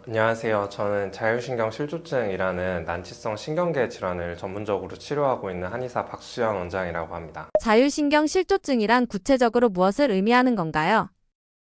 안녕하세요. 저는 자율신경실조증이라는 난치성 신경계 질환을 전문적으로 치료하고 있는 한의사 박수현 원장이라고 합니다. 자율신경실조증이란 구체적으로 무엇을 의미하는 건가요?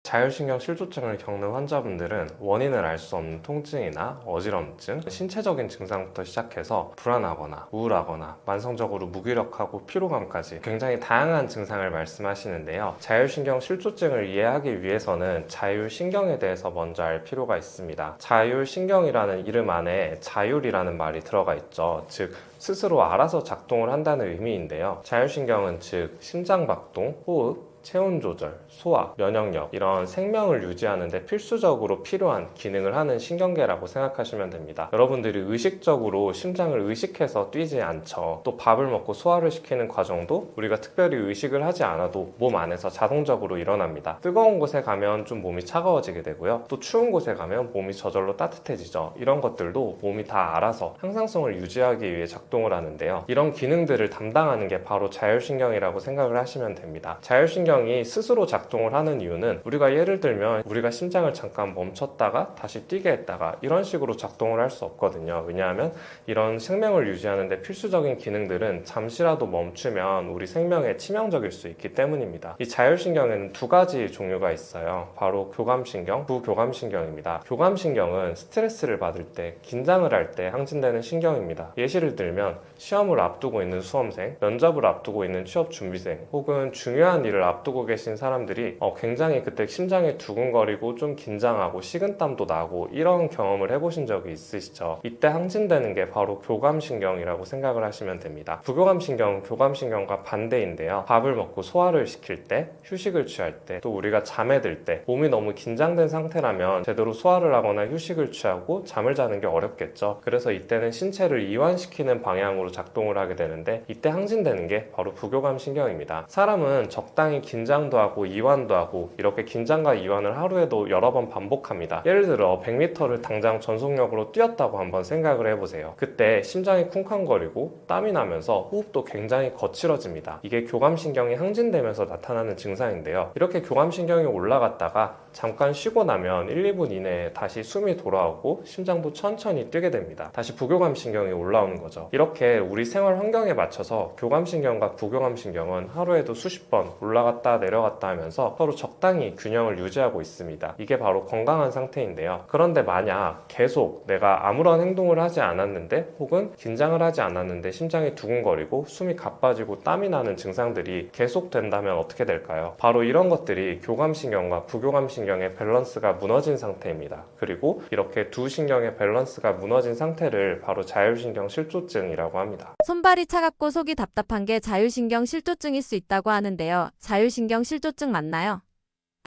자율신경실조증을 겪는 환자분들은 원인을 알 수 없는 통증이나 어지럼증, 신체적인 증상부터 시작해서 불안하거나 우울하거나 만성적으로 무기력하고 피로감까지 굉장히 다양한 증상을 말씀하시는데요. 자율신경실조증을 이해하기 위해서는 자율신경에 대해서 먼저 알 필요가 있습니다. 자율신경이라는 이름 안에 자율이라는 말이 들어가 있죠. 즉 스스로 알아서 작동을 한다는 의미인데요. 자율신경은 즉 심장박동, 호흡, 체온 조절, 소화, 면역력 이런 생명을 유지하는 데 필수적으로 필요한 기능을 하는 신경계라고 생각하시면 됩니다. 여러분들이 의식적으로 심장을 의식해서 뛰지 않죠. 또 밥을 먹고 소화를 시키는 과정도 우리가 특별히 의식을 하지 않아도 몸 안에서 자동적으로 일어납니다. 뜨거운 곳에 가면 좀 몸이 차가워지게 되고요. 또 추운 곳에 가면 몸이 저절로 따뜻해지죠. 이런 것들도 몸이 다 알아서 항상성을 유지하기 위해 작동을 하는데요. 이런 기능들을 담당하는 게 바로 자율신경이라고 생각을 하시면 됩니다. 자율신경이 스스로 작동을 하는 이유는 우리가 예를 들면 우리가 심장을 잠깐 멈췄다가 다시 뛰게 했다가 이런 식으로 작동을 할 수 없거든요. 왜냐하면 이런 생명을 유지하는 데 필수적인 기능들은 잠시라도 멈추면 우리 생명에 치명적일 수 있기 때문입니다. 이 자율신경에는 두 가지 종류가 있어요. 바로 교감신경, 부교감신경입니다. 교감신경은 스트레스를 받을 때, 긴장을 할 때 항진되는 신경입니다. 예시를 들면 시험을 앞두고 있는 수험생, 면접을 앞두고 있는 취업준비생, 혹은 중요한 일을 앞두고 계신 사람들이 굉장히 그때 심장이 두근거리고 좀 긴장하고 식은땀도 나고 이런 경험을 해보신 적이 있으시죠? 이때 항진되는 게 바로 교감신경이라고 생각을 하시면 됩니다. 부교감신경은 교감신경과 반대인데요. 밥을 먹고 소화를 시킬 때, 휴식을 취할 때, 또 우리가 잠에 들 때 몸이 너무 긴장된 상태라면 제대로 소화를 하거나 휴식을 취하고 잠을 자는 게 어렵겠죠. 그래서 이때는 신체를 이완시키는 방향으로 작동을 하게 되는데 이때 항진되는 게 바로 부교감신경입니다. 사람은 적당히 긴장도 하고 이완도 하고 이렇게 긴장과 이완을 하루에도 여러 번 반복합니다. 예를 들어 100m를 당장 전속력으로 뛰었다고 한번 생각을 해보세요. 그때 심장이 쿵쾅거리고 땀이 나면서 호흡도 굉장히 거칠어집니다. 이게 교감신경이 항진되면서 나타나는 증상인데요. 이렇게 교감신경이 올라갔다가 잠깐 쉬고 나면 1, 2분 이내에 다시 숨이 돌아오고 심장도 천천히 뛰게 됩니다. 다시 부교감신경이 올라오는 거죠. 이렇게 우리 생활 환경에 맞춰서 교감신경과 부교감신경은 하루에도 수십 번 올라갔다 내려갔다 하면서 서로 적당히 균형을 유지하고 있습니다. 이게 바로 건강한 상태인데요. 그런데 만약 계속 내가 아무런 행동을 하지 않았는데 혹은 긴장을 하지 않았는데 심장이 두근거리고 숨이 가빠지고 땀이 나는 증상들이 계속된다면 어떻게 될까요? 바로 이런 것들이 교감신경과 부교감신경의 밸런스가 무너진 상태입니다. 그리고 이렇게 두 신경의 밸런스가 무너진 상태를 바로 자율신경 실조증이라고 합니다. 손발이 차갑고 속이 답답한 게 자율신경실조증일 수 있다고 하는데요. 자율신경실조증 맞나요?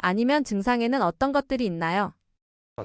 아니면 증상에는 어떤 것들이 있나요?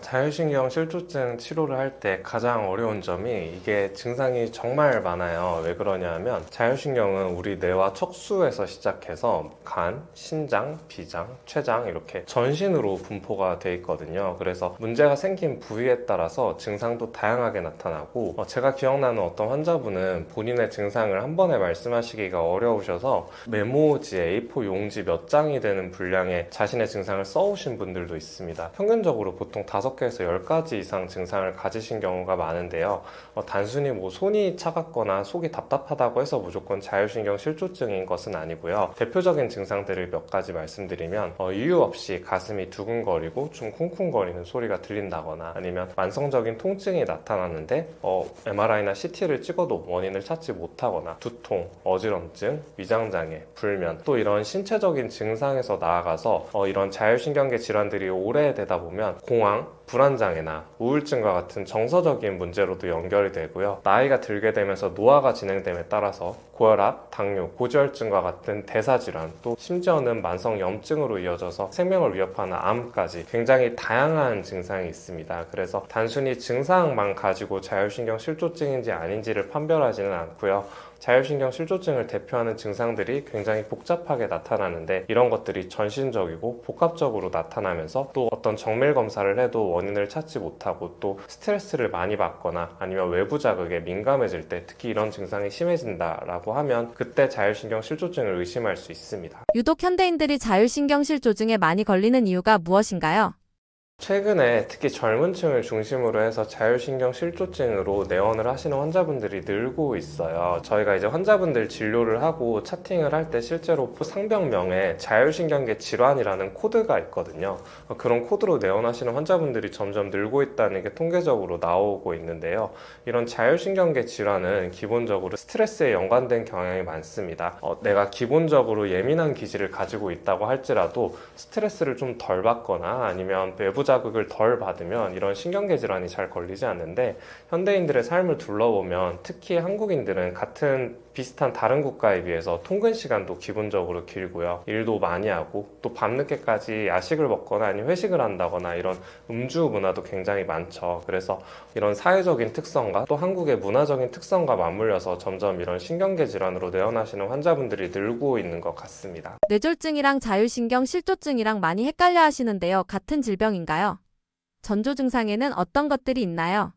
자율신경 실조증 치료를 할 때 가장 어려운 점이 이게 증상이 정말 많아요. 왜 그러냐 하면 자율신경은 우리 뇌와 척수에서 시작해서 간, 신장, 비장, 췌장 이렇게 전신으로 분포가 돼 있거든요. 그래서 문제가 생긴 부위에 따라서 증상도 다양하게 나타나고 제가 기억나는 어떤 환자분은 본인의 증상을 한 번에 말씀하시기가 어려우셔서 메모지에 A4 용지 몇 장이 되는 분량의 자신의 증상을 써오신 분들도 있습니다. 평균적으로 보통 5개에서 10가지 이상 증상을 가지신 경우가 많은데요. 단순히 뭐 손이 차갑거나 속이 답답하다고 해서 무조건 자율신경 실조증인 것은 아니고요. 대표적인 증상들을 몇 가지 말씀드리면 이유 없이 가슴이 두근거리고 좀 쿵쿵거리는 소리가 들린다거나 아니면 만성적인 통증이 나타나는데 MRI나 CT를 찍어도 원인을 찾지 못하거나 두통, 어지럼증, 위장장애, 불면 또 이런 신체적인 증상에서 나아가서 이런 자율신경계 질환들이 오래되다 보면 공황, 불안장애나 우울증과 같은 정서적인 문제로도 연결이 되고요. 나이가 들게 되면서 노화가 진행됨에 따라서 고혈압, 당뇨, 고지혈증과 같은 대사질환 또 심지어는 만성염증으로 이어져서 생명을 위협하는 암까지 굉장히 다양한 증상이 있습니다. 그래서 단순히 증상만 가지고 자율신경 실조증인지 아닌지를 판별하지는 않고요. 자율신경 실조증을 대표하는 증상들이 굉장히 복잡하게 나타나는데 이런 것들이 전신적이고 복합적으로 나타나면서 또 어떤 정밀 검사를 해도 원인을 찾지 못하고 또 스트레스를 많이 받거나 아니면 외부 자극에 민감해질 때 특히 이런 증상이 심해진다라고 하면 그때 자율신경 실조증을 의심할 수 있습니다. 유독 현대인들이 자율신경실조증에 많이 걸리는 이유가 무엇인가요? 최근에 특히 젊은 층을 중심으로 해서 자율신경 실조증으로 내원을 하시는 환자분들이 늘고 있어요. 저희가 이제 환자분들 진료를 하고 차팅을 할 때 실제로 상병명에 자율신경계 질환이라는 코드가 있거든요. 그런 코드로 내원하시는 환자분들이 점점 늘고 있다는 게 통계적으로 나오고 있는데요. 이런 자율신경계 질환은 기본적으로 스트레스에 연관된 경향이 많습니다. 내가 기본적으로 예민한 기질을 가지고 있다고 할지라도 스트레스를 좀 덜 받거나 아니면 외부 자극을 덜 받으면 이런 신경계 질환이 잘 걸리지 않는데, 현대인들의 삶을 둘러보면 특히 한국인들은 같은 비슷한 다른 국가에 비해서 통근 시간도 기본적으로 길고요. 일도 많이 하고 또 밤늦게까지 야식을 먹거나 아니면 회식을 한다거나 이런 음주 문화도 굉장히 많죠. 그래서 이런 사회적인 특성과 또 한국의 문화적인 특성과 맞물려서 점점 이런 신경계 질환으로 내원하시는 환자분들이 늘고 있는 것 같습니다. 뇌졸중이랑 자율신경 실조증이랑 많이 헷갈려 하시는데요. 같은 질병인가요? 전조 증상에는 어떤 것들이 있나요?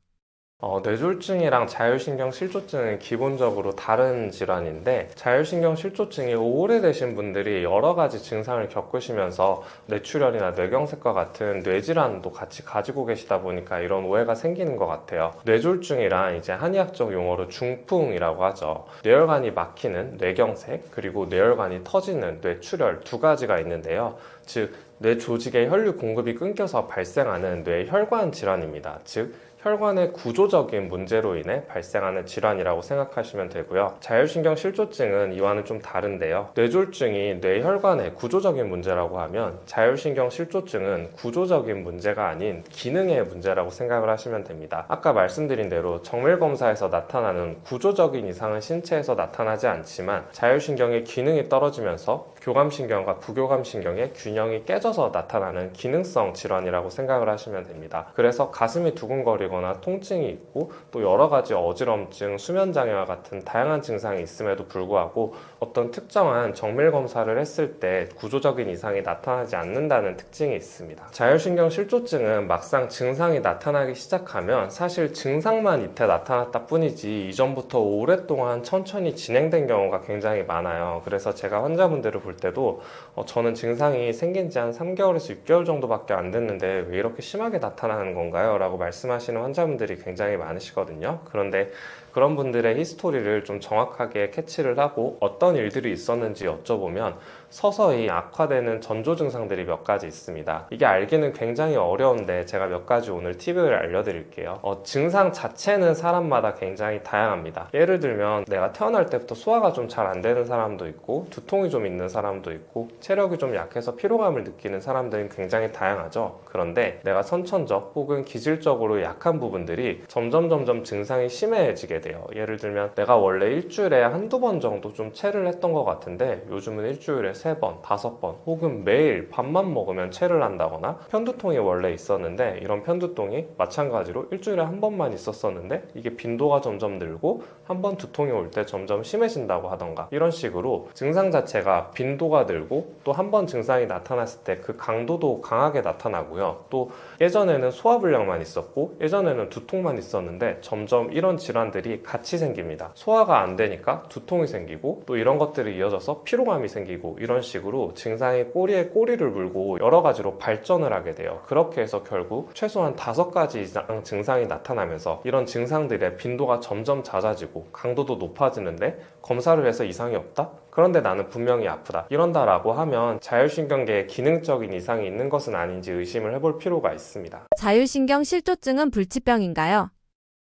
뇌졸중이랑 자율신경 실조증은 기본적으로 다른 질환인데, 자율신경 실조증이 오래되신 분들이 여러 가지 증상을 겪으시면서 뇌출혈이나 뇌경색과 같은 뇌질환도 같이 가지고 계시다 보니까 이런 오해가 생기는 것 같아요. 뇌졸중이란 이제 한의학적 용어로 중풍이라고 하죠. 뇌혈관이 막히는 뇌경색, 그리고 뇌혈관이 터지는 뇌출혈 두 가지가 있는데요. 즉, 뇌 조직의 혈류 공급이 끊겨서 발생하는 뇌혈관 질환입니다. 즉, 혈관의 구조적인 문제로 인해 발생하는 질환이라고 생각하시면 되고요. 자율신경 실조증은 이와는 좀 다른데요. 뇌졸중이 뇌혈관의 구조적인 문제라고 하면, 자율신경 실조증은 구조적인 문제가 아닌 기능의 문제라고 생각을 하시면 됩니다. 아까 말씀드린 대로 정밀검사에서 나타나는 구조적인 이상은 신체에서 나타나지 않지만, 자율신경의 기능이 떨어지면서 교감신경과 부교감신경의 균형이 깨져서 나타나는 기능성 질환이라고 생각을 하시면 됩니다. 그래서 가슴이 두근거리거나 통증이 있고 또 여러 가지 어지럼증, 수면장애와 같은 다양한 증상이 있음에도 불구하고 어떤 특정한 정밀검사를 했을 때 구조적인 이상이 나타나지 않는다는 특징이 있습니다. 자율신경 실조증은 막상 증상이 나타나기 시작하면 사실 증상만 이때 나타났다 뿐이지 이전부터 오랫동안 천천히 진행된 경우가 굉장히 많아요. 그래서 제가 환자분들을 볼 때도 저는 증상이 생긴 지 한 3개월에서 6개월 정도밖에 안 됐는데 왜 이렇게 심하게 나타나는 건가요? 라고 말씀하시는 환자분들이 굉장히 많으시거든요. 그런데 그런 분들의 히스토리를 좀 정확하게 캐치를 하고 어떤 일들이 있었는지 여쭤보면 서서히 악화되는 전조 증상들이 몇 가지 있습니다. 이게 알기는 굉장히 어려운데 제가 몇 가지 오늘 팁을 알려드릴게요. 증상 자체는 사람마다 굉장히 다양합니다. 예를 들면 내가 태어날 때부터 소화가 좀 잘 안 되는 사람도 있고 두통이 좀 있는 사람도 있고 체력이 좀 약해서 피로감을 느끼는 사람들은 굉장히 다양하죠. 그런데 내가 선천적 혹은 기질적으로 약한 부분들이 점점 증상이 심해지게 돼요. 예를 들면 내가 원래 일주일에 한두 번 정도 좀 체를 했던 것 같은데 요즘은 일주일에 3번, 5번 혹은 매일 밥만 먹으면 체를 한다거나, 편두통이 원래 있었는데 이런 편두통이 마찬가지로 일주일에 한 번만 있었었는데 이게 빈도가 점점 늘고 한 번 두통이 올 때 점점 심해진다고 하던가, 이런 식으로 증상 자체가 빈도가 늘고 또 한 번 증상이 나타났을 때 그 강도도 강하게 나타나고요. 또 예전에는 소화불량만 있었고 예전에는 두통만 있었는데 점점 이런 질환들이 같이 생깁니다. 소화가 안 되니까 두통이 생기고 또 이런 것들이 이어져서 피로감이 생기고, 이런 식으로 증상이 꼬리에 꼬리를 물고 여러 가지로 발전을 하게 돼요. 그렇게 해서 결국 최소한 5가지 이상 증상이 나타나면서 이런 증상들의 빈도가 점점 잦아지고 강도도 높아지는데 검사를 해서 이상이 없다? 그런데 나는 분명히 아프다. 이런다라고 하면 자율신경계에 기능적인 이상이 있는 것은 아닌지 의심을 해볼 필요가 있습니다. 자율신경 실조증은 불치병인가요?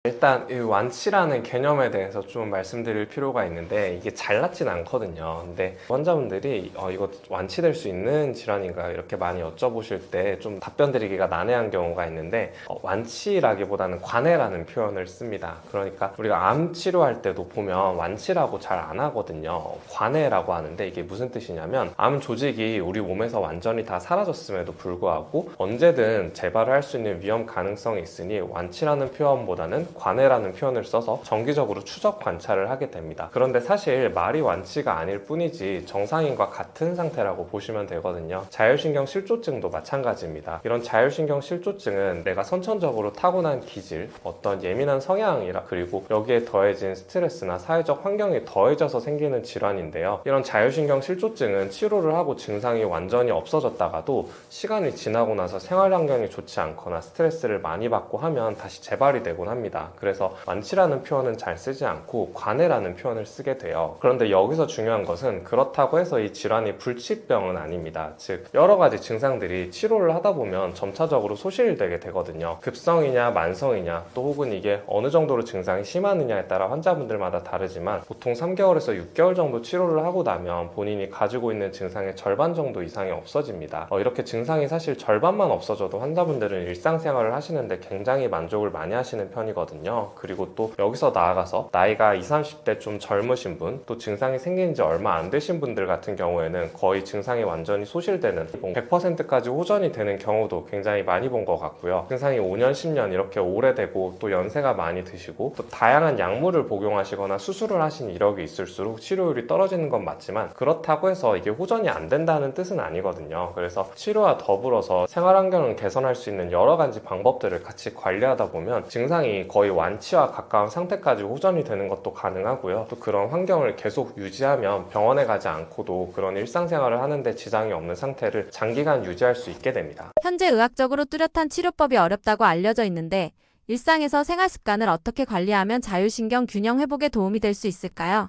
일단 이 완치라는 개념에 대해서 좀 말씀드릴 필요가 있는데, 이게 잘 낫진 않거든요. 근데 환자분들이 이거 완치될 수 있는 질환인가 이렇게 많이 여쭤보실 때 좀 답변 드리기가 난해한 경우가 있는데, 완치라기보다는 관해라는 표현을 씁니다. 그러니까 우리가 암 치료할 때도 보면 완치라고 잘 안 하거든요. 관해라고 하는데 이게 무슨 뜻이냐면, 암 조직이 우리 몸에서 완전히 다 사라졌음에도 불구하고 언제든 재발을 할 수 있는 위험 가능성이 있으니 완치라는 표현보다는 관해라는 표현을 써서 정기적으로 추적 관찰을 하게 됩니다. 그런데 사실 말이 완치가 아닐 뿐이지 정상인과 같은 상태라고 보시면 되거든요. 자율신경 실조증도 마찬가지입니다. 이런 자율신경 실조증은 내가 선천적으로 타고난 기질, 어떤 예민한 성향이라 그리고 여기에 더해진 스트레스나 사회적 환경이 더해져서 생기는 질환인데요. 이런 자율신경 실조증은 치료를 하고 증상이 완전히 없어졌다가도 시간이 지나고 나서 생활 환경이 좋지 않거나 스트레스를 많이 받고 하면 다시 재발이 되곤 합니다. 그래서 완치라는 표현은 잘 쓰지 않고 관해라는 표현을 쓰게 돼요. 그런데 여기서 중요한 것은 그렇다고 해서 이 질환이 불치병은 아닙니다. 즉 여러 가지 증상들이 치료를 하다 보면 점차적으로 소실되게 되거든요. 급성이냐 만성이냐 또 혹은 이게 어느 정도로 증상이 심하느냐에 따라 환자분들마다 다르지만 보통 3개월에서 6개월 정도 치료를 하고 나면 본인이 가지고 있는 증상의 절반 정도 이상이 없어집니다. 이렇게 증상이 사실 절반만 없어져도 환자분들은 일상생활을 하시는데 굉장히 만족을 많이 하시는 편이거든요. 그리고 또 여기서 나아가서 나이가 20, 30대 좀 젊으신 분, 또 증상이 생긴 지 얼마 안 되신 분들 같은 경우에는 거의 증상이 완전히 소실되는 100%까지 호전이 되는 경우도 굉장히 많이 본 것 같고요. 증상이 5년, 10년 이렇게 오래되고 또 연세가 많이 드시고 또 다양한 약물을 복용하시거나 수술을 하신 이력이 있을수록 치료율이 떨어지는 건 맞지만 그렇다고 해서 이게 호전이 안 된다는 뜻은 아니거든요. 그래서 치료와 더불어서 생활 환경을 개선할 수 있는 여러 가지 방법들을 같이 관리하다 보면 증상이 거의 완치와 가까운 상태까지 호전이 되는 것도 가능하고요. 또 그런 환경을 계속 유지하면 병원에 가지 않고도 그런 일상생활을 하는데 지장이 없는 상태를 장기간 유지할 수 있게 됩니다. 현재 의학적으로 뚜렷한 치료법이 어렵다고 알려져 있는데 일상에서 생활 습관을 어떻게 관리하면 자율신경 균형 회복에 도움이 될 수 있을까요?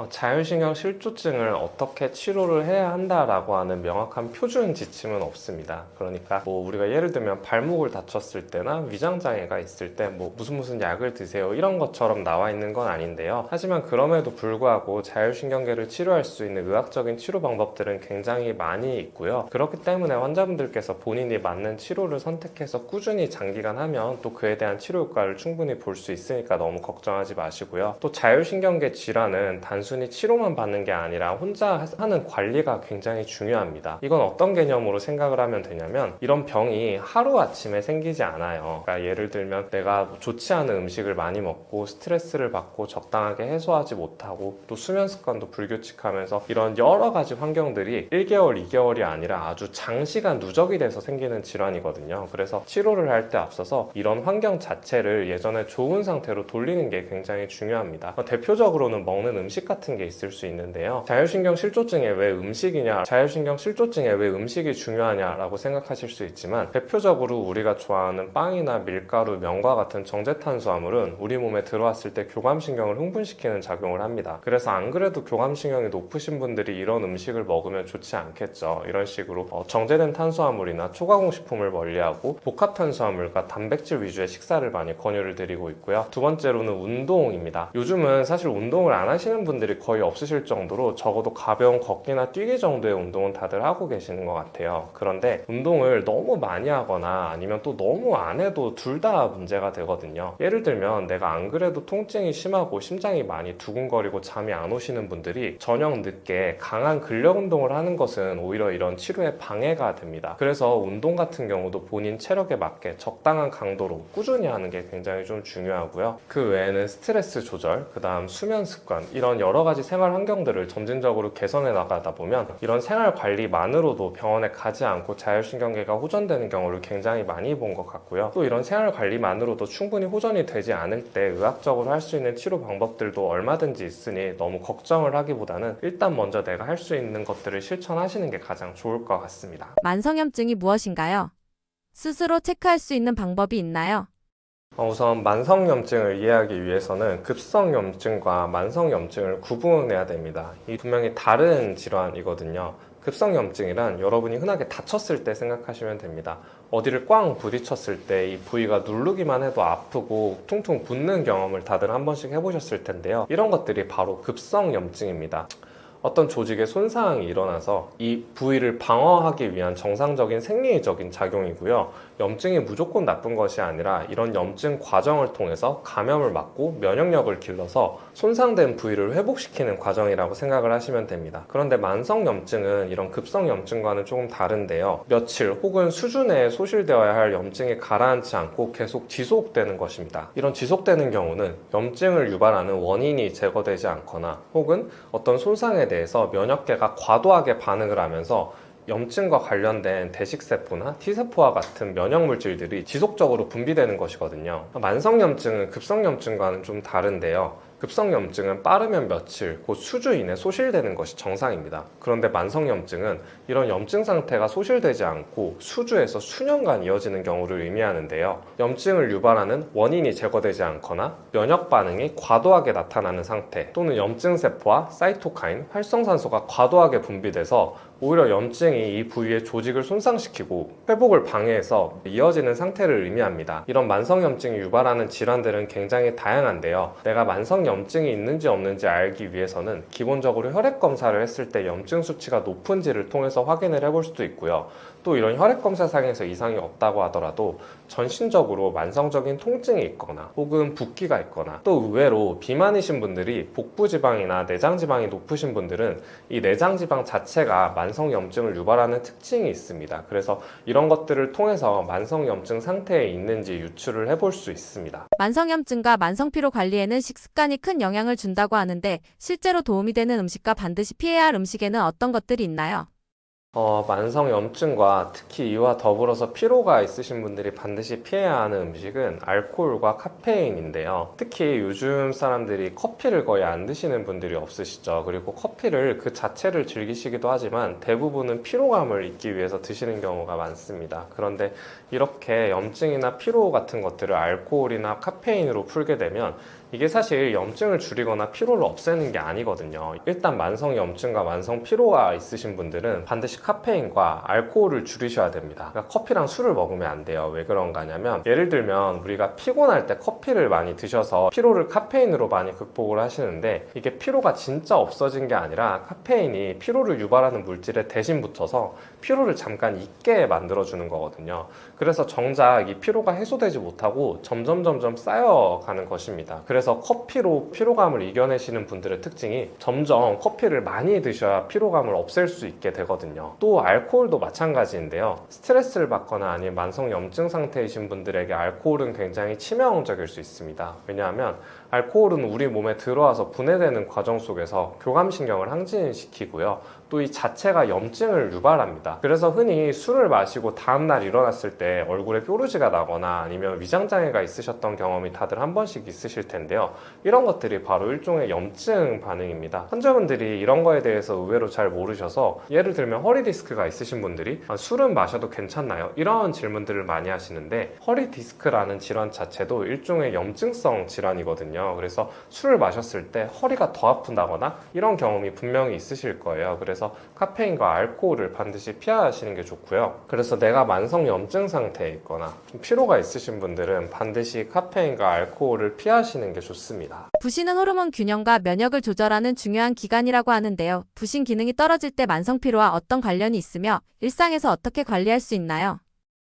자율신경 실조증을 어떻게 치료를 해야 한다라고 하는 명확한 표준 지침은 없습니다. 그러니까 우리가 예를 들면 발목을 다쳤을 때나 위장장애가 있을 때 무슨 약을 드세요 이런 것처럼 나와 있는 건 아닌데요. 하지만 그럼에도 불구하고 자율신경계를 치료할 수 있는 의학적인 치료 방법들은 굉장히 많이 있고요. 그렇기 때문에 환자분들께서 본인이 맞는 치료를 선택해서 꾸준히 장기간 하면 또 그에 대한 치료 효과를 충분히 볼 수 있으니까 너무 걱정하지 마시고요. 또 자율신경계 질환은 단순히 치료만 받는 게 아니라 혼자 하는 관리가 굉장히 중요합니다. 이건 어떤 개념으로 생각을 하면 되냐면 이런 병이 하루아침에 생기지 않아요. 그러니까 예를 들면 내가 좋지 않은 음식을 많이 먹고 스트레스를 받고 적당하게 해소하지 못하고 또 수면 습관도 불규칙하면서 이런 여러 가지 환경들이 1개월, 2개월이 아니라 아주 장시간 누적이 돼서 생기는 질환이거든요. 그래서 치료를 할 때 앞서서 이런 환경 자체를 예전에 좋은 상태로 돌리는 게 굉장히 중요합니다. 대표적으로는 먹는 음식 같은 게 있을 수 있는데요. 자율신경 실조증에 왜 음식이냐, 자율신경 실조증에 왜 음식이 중요하냐라고 생각하실 수 있지만 대표적으로 우리가 좋아하는 빵이나 밀가루, 면과 같은 정제탄수화물은 우리 몸에 들어왔을 때 교감신경을 흥분시키는 작용을 합니다. 그래서 안 그래도 교감신경이 높으신 분들이 이런 음식을 먹으면 좋지 않겠죠. 이런 식으로 정제된 탄수화물이나 초가공식품을 멀리하고 복합탄수화물과 단백질 위주의 식사를 많이 권유를 드리고 있고요. 두 번째로는 운동입니다. 요즘은 사실 운동을 안 하시는 분들이 거의 없으실 정도로 적어도 가벼운 걷기나 뛰기 정도의 운동은 다들 하고 계시는 것 같아요. 그런데 운동을 너무 많이 하거나 아니면 또 너무 안 해도 둘 다 문제가 되거든요. 예를 들면 내가 안 그래도 통증이 심하고 심장이 많이 두근거리고 잠이 안 오시는 분들이 저녁 늦게 강한 근력 운동을 하는 것은 오히려 이런 치료에 방해가 됩니다. 그래서 운동 같은 경우도 본인 체력에 맞게 적당한 강도로 꾸준히 하는 게 굉장히 좀 중요하고요. 그 외에는 스트레스 조절, 그 다음 수면 습관 이런 여러 가지 생활 환경들을 점진적으로 개선해 나가다 보면 이런 생활 관리만으로도 병원에 가지 않고 자율신경계가 호전되는 경우를 굉장히 많이 본 것 같고요. 또 이런 생활 관리만으로도 충분히 호전이 되지 않을 때 의학적으로 할 수 있는 치료 방법들도 얼마든지 있으니 너무 걱정을 하기보다는 일단 먼저 내가 할 수 있는 것들을 실천하시는 게 가장 좋을 것 같습니다. 만성염증이 무엇인가요? 스스로 체크할 수 있는 방법이 있나요? 우선 만성염증을 이해하기 위해서는 급성염증과 만성염증을 구분해야 됩니다. 이 분명히 다른 질환이거든요. 급성염증이란 여러분이 흔하게 다쳤을 때 생각하시면 됩니다. 어디를 꽝 부딪혔을 때 이 부위가 누르기만 해도 아프고 퉁퉁 붓는 경험을 다들 한 번씩 해보셨을 텐데요. 이런 것들이 바로 급성염증입니다. 어떤 조직의 손상이 일어나서 이 부위를 방어하기 위한 정상적인 생리적인 작용이고요. 염증이 무조건 나쁜 것이 아니라 이런 염증 과정을 통해서 감염을 막고 면역력을 길러서 손상된 부위를 회복시키는 과정이라고 생각을 하시면 됩니다. 그런데 만성염증은 이런 급성염증과는 조금 다른데요. 며칠 혹은 수주 내에 소실되어야 할 염증이 가라앉지 않고 계속 지속되는 것입니다. 이런 지속되는 경우는 염증을 유발하는 원인이 제거되지 않거나 혹은 어떤 손상에 대해서 면역계가 과도하게 반응을 하면서 염증과 관련된 대식세포나 T세포와 같은 면역물질들이 지속적으로 분비되는 것이거든요. 만성염증은 급성염증과는 좀 다른데요. 급성염증은 빠르면 며칠, 곧 수주 이내 소실되는 것이 정상입니다. 그런데 만성염증은 이런 염증 상태가 소실되지 않고 수주에서 수년간 이어지는 경우를 의미하는데요. 염증을 유발하는 원인이 제거되지 않거나 면역 반응이 과도하게 나타나는 상태, 또는 염증세포와 사이토카인, 활성산소가 과도하게 분비돼서 오히려 염증이 이 부위의 조직을 손상시키고 회복을 방해해서 이어지는 상태를 의미합니다. 이런 만성염증이 유발하는 질환들은 굉장히 다양한데요. 내가 만성염증이 있는지 없는지 알기 위해서는 기본적으로 혈액 검사를 했을 때 염증 수치가 높은지를 통해서 확인을 해볼 수도 있고요. 또 이런 혈액 검사상에서 이상이 없다고 하더라도 전신적으로 만성적인 통증이 있거나 혹은 붓기가 있거나, 또 의외로 비만이신 분들이 복부지방이나 내장지방이 높으신 분들은 이 내장지방 자체가 만성염증을 유발하는 특징이 있습니다. 그래서 이런 것들을 통해서 만성염증 상태에 있는지 유추를 해볼 수 있습니다. 만성염증과 만성피로 관리에는 식습관이 큰 영향을 준다고 하는데 실제로 도움이 되는 음식과 반드시 피해야 할 음식에는 어떤 것들이 있나요? 만성염증과 특히 이와 더불어서 피로가 있으신 분들이 반드시 피해야 하는 음식은 알코올과 카페인인데요. 특히 요즘 사람들이 커피를 거의 안 드시는 분들이 없으시죠. 그리고 커피를 그 자체를 즐기시기도 하지만 대부분은 피로감을 잊기 위해서 드시는 경우가 많습니다. 그런데 이렇게 염증이나 피로 같은 것들을 알코올이나 카페인으로 풀게 되면 이게 사실 염증을 줄이거나 피로를 없애는 게 아니거든요. 일단 만성 염증과 만성 피로가 있으신 분들은 반드시 카페인과 알코올을 줄이셔야 됩니다. 그러니까 커피랑 술을 먹으면 안 돼요. 왜 그런가 하냐면, 예를 들면 우리가 피곤할 때 커피를 많이 드셔서 피로를 카페인으로 많이 극복을 하시는데, 이게 피로가 진짜 없어진 게 아니라 카페인이 피로를 유발하는 물질에 대신 붙어서 피로를 잠깐 잊게 만들어주는 거거든요. 그래서 정작 이 피로가 해소되지 못하고 점점 쌓여가는 것입니다. 그래서 커피로 피로감을 이겨내시는 분들의 특징이 점점 커피를 많이 드셔야 피로감을 없앨 수 있게 되거든요. 또 알코올도 마찬가지인데요. 스트레스를 받거나 아니면 만성 염증 상태이신 분들에게 알코올은 굉장히 치명적일 수 있습니다. 왜냐하면 알코올은 우리 몸에 들어와서 분해되는 과정 속에서 교감신경을 항진시키고요. 또 이 자체가 염증을 유발합니다. 그래서 흔히 술을 마시고 다음날 일어났을 때 얼굴에 뾰루지가 나거나 아니면 위장장애가 있으셨던 경험이 다들 한 번씩 있으실 텐데요. 이런 것들이 바로 일종의 염증 반응입니다. 환자분들이 이런 거에 대해서 의외로 잘 모르셔서, 예를 들면 허리 디스크가 있으신 분들이 술은 마셔도 괜찮나요? 이런 질문들을 많이 하시는데, 허리 디스크라는 질환 자체도 일종의 염증성 질환이거든요. 그래서 술을 마셨을 때 허리가 더 아픈다거나 이런 경험이 분명히 있으실 거예요. 그래서 카페인과 알코올을 반드시 피하시는 게 좋고요. 그래서 내가 만성 염증 상태에 있거나 피로가 있으신 분들은 반드시 카페인과 알코올을 피하시는 게 좋습니다. 부신은 호르몬 균형과 면역을 조절하는 중요한 기관이라고 하는데요. 부신 기능이 떨어질 때 만성피로와 어떤 관련이 있으며 일상에서 어떻게 관리할 수 있나요?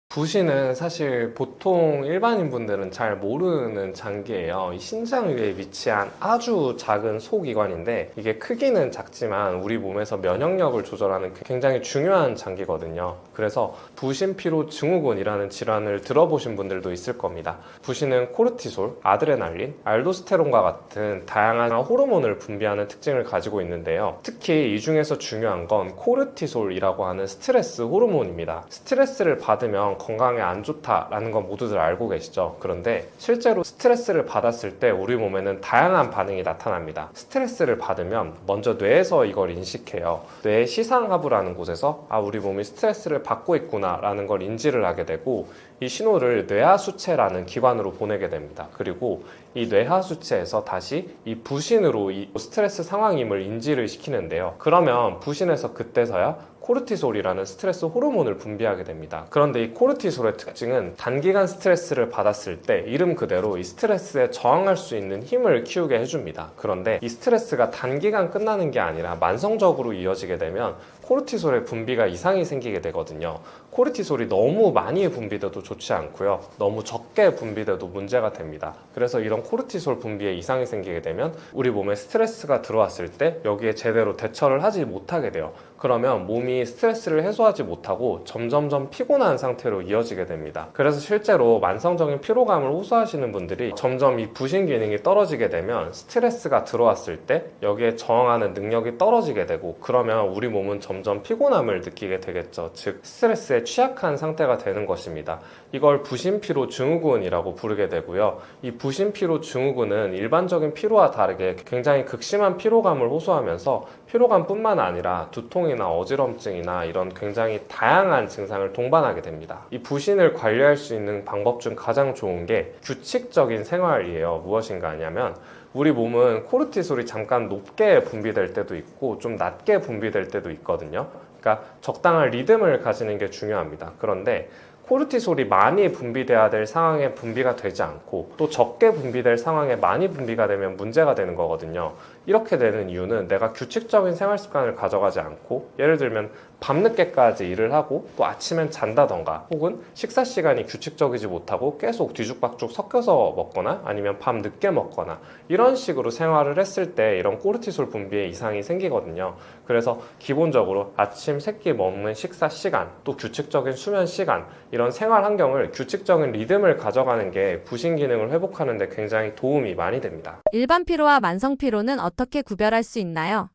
부신은 사실 보통 일반인 분들은 잘 모르는 장기예요. 이 신장 위에 위치한 아주 작은 소기관인데, 이게 크기는 작지만 우리 몸에서 면역력을 조절하는 굉장히 중요한 장기거든요. 그래서 부신피로 증후군이라는 질환을 들어보신 분들도 있을 겁니다. 부신은 코르티솔, 아드레날린, 알도스테론과 같은 다양한 호르몬을 분비하는 특징을 가지고 있는데요. 특히 이 중에서 중요한 건 코르티솔이라고 하는 스트레스 호르몬입니다. 스트레스를 받으면 건강에 안 좋다라는 건 모두들 알고 계시죠? 그런데 실제로 스트레스를 받았을 때 우리 몸에는 다양한 반응이 나타납니다. 스트레스를 받으면 먼저 뇌에서 이걸 인식해요. 뇌의 시상하부라는 곳에서 우리 몸이 스트레스를 받고 있구나 라는 걸 인지를 하게 되고, 이 신호를 뇌하수체라는 기관으로 보내게 됩니다. 그리고 이 뇌하수체에서 다시 이 부신으로 이 스트레스 상황임을 인지를 시키는데요. 그러면 부신에서 그때서야 코르티솔이라는 스트레스 호르몬을 분비하게 됩니다. 그런데 이 코르티솔의 특징은 단기간 스트레스를 받았을 때 이름 그대로 이 스트레스에 저항할 수 있는 힘을 키우게 해줍니다. 그런데 이 스트레스가 단기간 끝나는 게 아니라 만성적으로 이어지게 되면 코르티솔의 분비가 이상이 생기게 되거든요. 코르티솔이 너무 많이 분비돼도 좋지 않고요. 너무 적게 분비돼도 문제가 됩니다. 그래서 이런 코르티솔 분비에 이상이 생기게 되면 우리 몸에 스트레스가 들어왔을 때 여기에 제대로 대처를 하지 못하게 돼요. 그러면 몸이 스트레스를 해소하지 못하고 점점점 피곤한 상태로 이어지게 됩니다. 그래서 실제로 만성적인 피로감을 호소하시는 분들이 점점 이 부신 기능이 떨어지게 되면 스트레스가 들어왔을 때 여기에 저항하는 능력이 떨어지게 되고, 그러면 우리 몸은 점점 피곤함을 느끼게 되겠죠. 즉 스트레스에 취약한 상태가 되는 것입니다. 이걸 부신피로 증후군이라고 부르게 되고요. 이 부신피로 증후군은 일반적인 피로와 다르게 굉장히 극심한 피로감을 호소하면서 피로감뿐만 아니라 두통이나 어지럼증이나 이런 굉장히 다양한 증상을 동반하게 됩니다. 이 부신을 관리할 수 있는 방법 중 가장 좋은 게 규칙적인 생활이에요. 무엇인가 하냐면 우리 몸은 코르티솔이 잠깐 높게 분비될 때도 있고 좀 낮게 분비될 때도 있거든요. 그러니까 적당한 리듬을 가지는 게 중요합니다. 그런데 코르티솔이 많이 분비돼야 될 상황에 분비가 되지 않고 또 적게 분비될 상황에 많이 분비가 되면 문제가 되는 거거든요. 이렇게 되는 이유는 내가 규칙적인 생활 습관을 가져가지 않고, 예를 들면 밤늦게까지 일을 하고 또 아침엔 잔다던가, 혹은 식사 시간이 규칙적이지 못하고 계속 뒤죽박죽 섞여서 먹거나 아니면 밤 늦게 먹거나 이런 식으로 생활을 했을 때 이런 코르티솔 분비에 이상이 생기거든요. 그래서 기본적으로 아침 세끼 먹는 식사 시간, 또 규칙적인 수면 시간, 이런 생활 환경을 규칙적인 리듬을 가져가는 게 부신 기능을 회복하는 데 굉장히 도움이 많이 됩니다. 일반 피로와 만성 피로는 어떻게 구별할 수 있나요?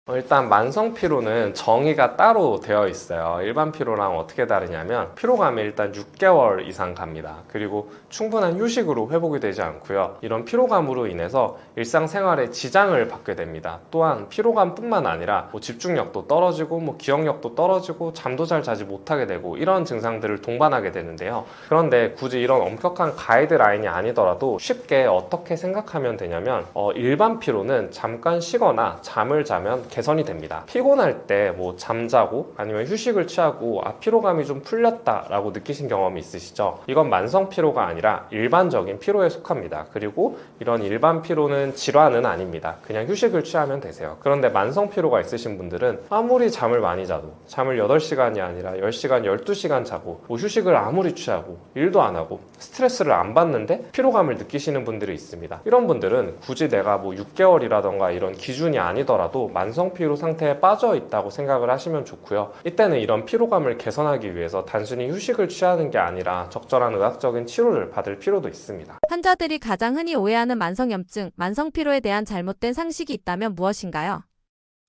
일단 만성 피로는 정의가 따로 되어 있어요. 일반 피로랑 어떻게 다르냐면 피로감이 일단 6개월 이상 갑니다. 그리고 충분한 휴식으로 회복이 되지 않고요. 이런 피로감으로 인해서 일상생활에 지장을 받게 됩니다. 또한 피로감뿐만 아니라 집중력도 떨어지고 기억력도 떨어지고 잠도 잘 자지 못하게 되고 이런 증상들을 동반하게 되는데요. 그런데 굳이 이런 엄격한 가이드라인이 아니더라도 쉽게 어떻게 생각하면 되냐면 일반 피로는 잠깐 쉬거나 잠을 자면 개선이 됩니다. 피곤할 때 잠자고 아니면 휴식을 취하고 피로감이 좀 풀렸다라고 느끼신 경험이 있으시죠? 이건 만성 피로가 아니라 일반적인 피로에 속합니다. 그리고 이런 일반 피로는 질환은 아닙니다. 그냥 휴식을 취하면 되세요. 그런데 만성 피로가 있으신 분들은 아무리 잠을 많이 자도 잠을 8시간이 아니라 10시간, 12시간 자고 휴식을 아무리 취하고 일도 안 하고 스트레스를 안 받는데 피로감을 느끼시는 분들이 있습니다. 이런 분들은 굳이 내가 6개월이라던가 이런 기준이 아니더라도 만성 피로 상태에 빠져 있다고 생각을 하시면 좋고요. 이때는 이런 피로감을 개선하기 위해서 단순히 휴식을 취하는 게 아니라 적절한 의학적인 치료를 받을 필요도 있습니다. 환자들이 가장 흔히 오해하는 만성염증, 만성 피로에 대한 잘못된 상식이 있다면 무엇인가요?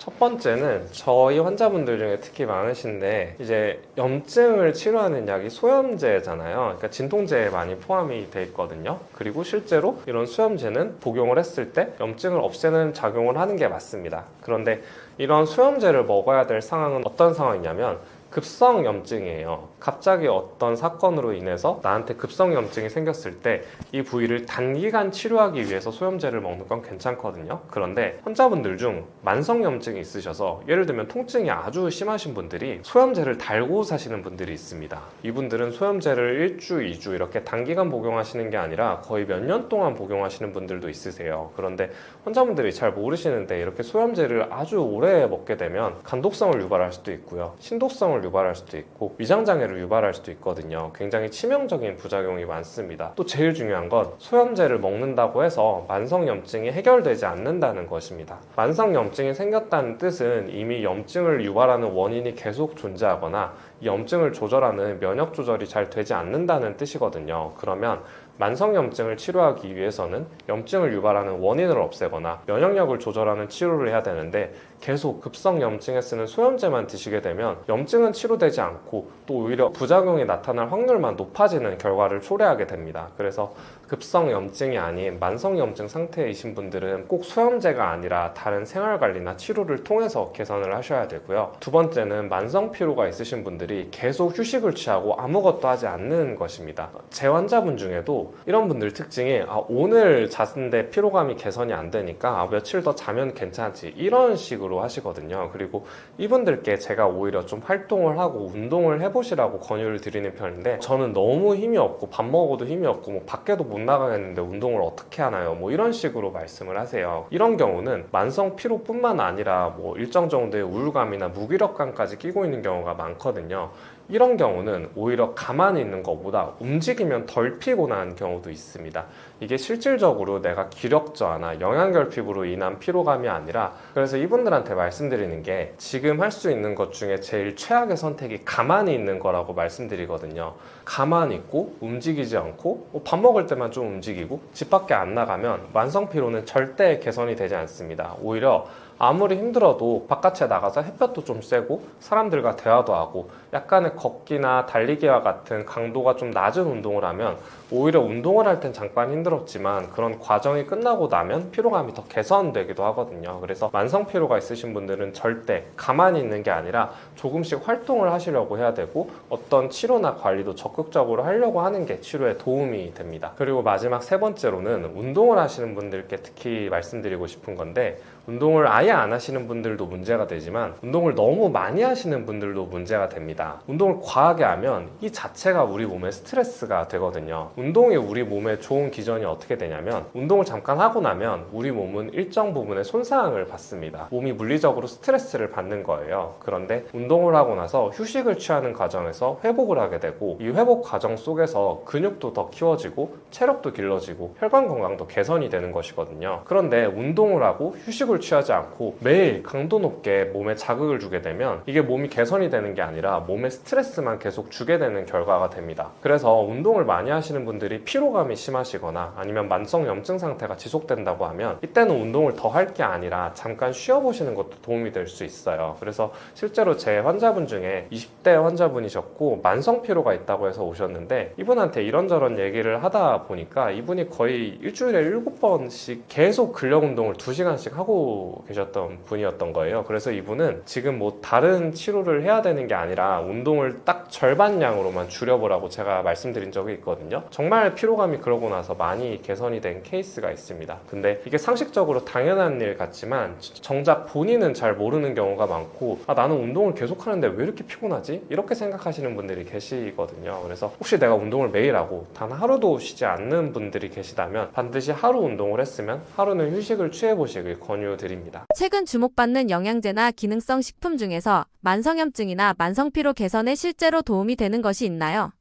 첫 번째는 저희 환자분들 중에 특히 많으신데, 이제 염증을 치료하는 약이 소염제잖아요. 그러니까 진통제에 많이 포함이 돼 있거든요. 그리고 실제로 이런 소염제는 복용을 했을 때 염증을 없애는 작용을 하는 게 맞습니다. 그런데 이런 소염제를 먹어야 될 상황은 어떤 상황이냐면 급성 염증이에요. 갑자기 어떤 사건으로 인해서 나한테 급성 염증이 생겼을 때 이 부위를 단기간 치료하기 위해서 소염제를 먹는 건 괜찮거든요. 그런데 환자분들 중 만성 염증이 있으셔서 예를 들면 통증이 아주 심하신 분들이 소염제를 달고 사시는 분들이 있습니다. 이분들은 소염제를 1주, 2주 이렇게 단기간 복용하시는 게 아니라 거의 몇 년 동안 복용하시는 분들도 있으세요. 그런데 환자분들이 잘 모르시는데 이렇게 소염제를 아주 오래 먹게 되면 간독성을 유발할 수도 있고요. 신독성을 유발할 수도 있고 위장장애를 유발할 수도 있거든요. 굉장히 치명적인 부작용이 많습니다. 또 제일 중요한 건 소염제를 먹는다고 해서 만성염증이 해결되지 않는다는 것입니다. 만성염증이 생겼다는 뜻은 이미 염증을 유발하는 원인이 계속 존재하거나 이 염증을 조절하는 면역 조절이 잘 되지 않는다는 뜻이거든요. 그러면 만성염증을 치료하기 위해서는 염증을 유발하는 원인을 없애거나 면역력을 조절하는 치료를 해야 되는데 계속 급성염증에 쓰는 소염제만 드시게 되면 염증은 치료되지 않고 또 오히려 부작용이 나타날 확률만 높아지는 결과를 초래하게 됩니다. 그래서 급성염증이 아닌 만성염증 상태이신 분들은 꼭 소염제가 아니라 다른 생활관리나 치료를 통해서 개선을 하셔야 되고요. 두 번째는 만성피로가 있으신 분들이 계속 휴식을 취하고 아무것도 하지 않는 것입니다. 제 환자분 중에도 이런 분들 특징이 오늘 잤는데 피로감이 개선이 안 되니까 며칠 더 자면 괜찮지 이런 식으로 하시거든요. 그리고 이분들께 제가 오히려 좀 활동을 하고 운동을 해보시라고 권유를 드리는 편인데 저는 너무 힘이 없고 밥 먹어도 힘이 없고 뭐 밖에도 못 나가겠는데 운동을 어떻게 하나요? 뭐 이런 식으로 말씀을 하세요. 이런 경우는 만성 피로뿐만 아니라 뭐 일정 정도의 우울감이나 무기력감까지 끼고 있는 경우가 많거든요. 이런 경우는 오히려 가만히 있는 것보다 움직이면 덜 피곤한 경우도 있습니다. 이게 실질적으로 내가 기력 저하나 영양결핍으로 인한 피로감이 아니라 그래서 이분들한테 말씀드리는 게 지금 할 수 있는 것 중에 제일 최악의 선택이 가만히 있는 거라고 말씀드리거든요. 가만히 있고 움직이지 않고 밥 먹을 때만 좀 움직이고 집 밖에 안 나가면 만성 피로는 절대 개선이 되지 않습니다. 오히려 아무리 힘들어도 바깥에 나가서 햇볕도 좀 쐬고 사람들과 대화도 하고 약간의 걷기나 달리기와 같은 강도가 좀 낮은 운동을 하면 오히려 운동을 할 땐 잠깐 힘들었지만 그런 과정이 끝나고 나면 피로감이 더 개선되기도 하거든요. 그래서 만성 피로가 있으신 분들은 절대 가만히 있는 게 아니라 조금씩 활동을 하시려고 해야 되고 어떤 치료나 관리도 적극적으로 하려고 하는 게 치료에 도움이 됩니다. 그리고 마지막 세 번째로는 운동을 하시는 분들께 특히 말씀드리고 싶은 건데 운동을 아예 안 하시는 분들도 문제가 되지만 운동을 너무 많이 하시는 분들도 문제가 됩니다. 운동을 과하게 하면 이 자체가 우리 몸에 스트레스가 되거든요. 운동이 우리 몸에 좋은 기전이 어떻게 되냐면 운동을 잠깐 하고 나면 우리 몸은 일정 부분의 손상을 받습니다. 몸이 물리적으로 스트레스를 받는 거예요. 그런데 운동을 하고 나서 휴식을 취하는 과정에서 회복을 하게 되고 이 회복 과정 속에서 근육도 더 키워지고 체력도 길러지고 혈관 건강도 개선이 되는 것이거든요. 그런데 운동을 하고 휴식을 취하지 않고 매일 강도 높게 몸에 자극을 주게 되면 이게 몸이 개선이 되는 게 아니라 몸에 스트레스만 계속 주게 되는 결과가 됩니다. 그래서 운동을 많이 하시는 분들이 피로감이 심하시거나 아니면 만성 염증 상태가 지속된다고 하면 이때는 운동을 더 할 게 아니라 잠깐 쉬어보시는 것도 도움이 될 수 있어요. 그래서 실제로 제 환자분 중에 20대 환자분이셨고 만성 피로가 있다고 해서 오셨는데 이분한테 이런저런 얘기를 하다 보니까 이분이 거의 일주일에 7번씩 계속 근력 운동을 2시간씩 하고 계셨던 분이었던 거예요. 그래서 이분은 지금 뭐 다른 치료를 해야 되는 게 아니라 운동을 딱 절반량으로만 줄여보라고 제가 말씀드린 적이 있거든요. 정말 피로감이 그러고 나서 많이 개선이 된 케이스가 있습니다. 근데 이게 상식적으로 당연한 일 같지만 정작 본인은 잘 모르는 경우가 많고 나는 운동을 계속 하는데 왜 이렇게 피곤하지? 이렇게 생각하시는 분들이 계시거든요. 그래서 혹시 내가 운동을 매일 하고 단 하루도 쉬지 않는 분들이 계시다면 반드시 하루 운동을 했으면 하루는 휴식을 취해보시길 권유드립니다. 최근 주목받는 영양제나 기능성 식품 중에서 만성염증이나 만성피로 개선에 실제로 도움이 되는 것이 있나요?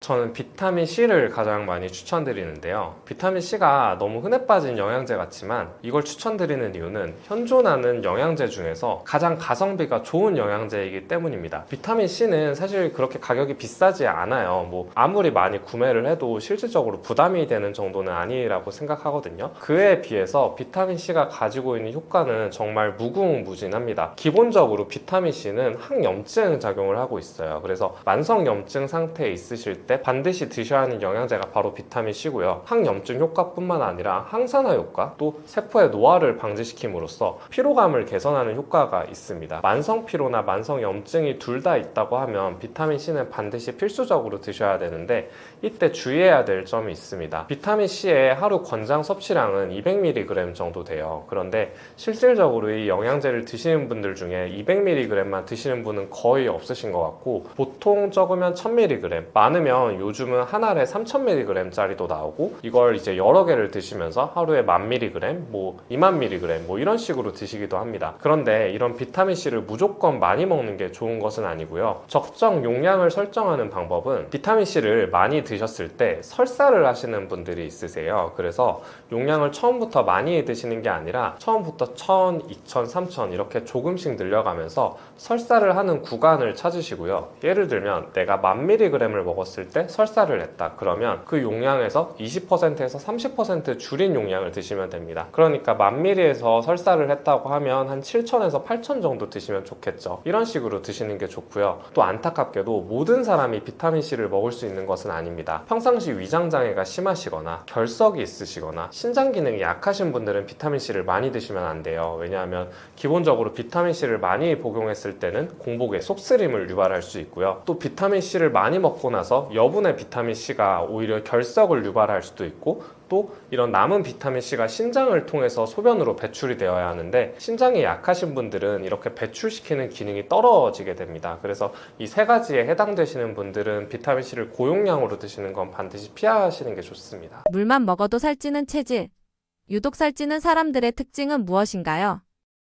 저는 비타민C를 가장 많이 추천드리는데요. 비타민C가 너무 흔해 빠진 영양제 같지만 이걸 추천드리는 이유는 현존하는 영양제 중에서 가장 가성비가 좋은 영양제이기 때문입니다. 비타민C는 사실 그렇게 가격이 비싸지 않아요. 뭐 아무리 많이 구매를 해도 실질적으로 부담이 되는 정도는 아니라고 생각하거든요. 그에 비해서 비타민C가 가지고 있는 효과는 정말 무궁무진합니다. 기본적으로 비타민C는 항염증 작용을 하고 있어요. 그래서 만성염증 상태에 있으실 때 반드시 드셔야 하는 영양제가 바로 비타민C고요. 항염증 효과뿐만 아니라 항산화 효과, 또 세포의 노화를 방지시킴으로써 피로감을 개선하는 효과가 있습니다. 만성 피로나 만성 염증이 둘 다 있다고 하면 비타민C는 반드시 필수적으로 드셔야 되는데 이때 주의해야 될 점이 있습니다. 비타민C의 하루 권장 섭취량은 200mg 정도 돼요. 그런데 실질적으로 이 영양제를 드시는 분들 중에 200mg만 드시는 분은 거의 없으신 것 같고 보통 적으면 1000mg, 많으면 요즘은 한 알에 3000mg짜리도 나오고 이걸 이제 여러 개를 드시면서 하루에 1000mg, 뭐 20,000mg 뭐 이런 식으로 드시기도 합니다. 그런데 이런 비타민C를 무조건 많이 먹는 게 좋은 것은 아니고요. 적정 용량을 설정하는 방법은 비타민C를 많이 드셨을 때 설사를 하시는 분들이 있으세요. 그래서 용량을 처음부터 많이 드시는 게 아니라 처음부터 1000, 2000, 3000 이렇게 조금씩 늘려가면서 설사를 하는 구간을 찾으시고요. 예를 들면 내가 1000mg를 먹었을 때 설사를 했다. 그러면 그 용량에서 20%에서 30% 줄인 용량을 드시면 됩니다. 그러니까 1000ml에서 설사를 했다고 하면 한 7000에서 8000 정도 드시면 좋겠죠. 이런 식으로 드시는 게 좋고요. 또 안타깝게도 모든 사람이 비타민C를 먹을 수 있는 것은 아닙니다. 평상시 위장장애가 심하시거나 결석이 있으시거나 신장 기능이 약하신 분들은 비타민C를 많이 드시면 안 돼요. 왜냐하면 기본적으로 비타민C를 많이 복용했을 때는 공복에 속쓰림을 유발할 수 있고요. 또 비타민C를 많이 먹고 나서 여분의 비타민C가 오히려 결석을 유발할 수도 있고, 또 이런 남은 비타민C가 신장을 통해서 소변으로 배출이 되어야 하는데 신장이 약하신 분들은 이렇게 배출시키는 기능이 떨어지게 됩니다. 그래서 이 세 가지에 해당되시는 분들은 비타민C를 고용량으로 드시는 건 반드시 피하시는 게 좋습니다. 물만 먹어도 살찌는 체질. 유독 살찌는 사람들의 특징은 무엇인가요?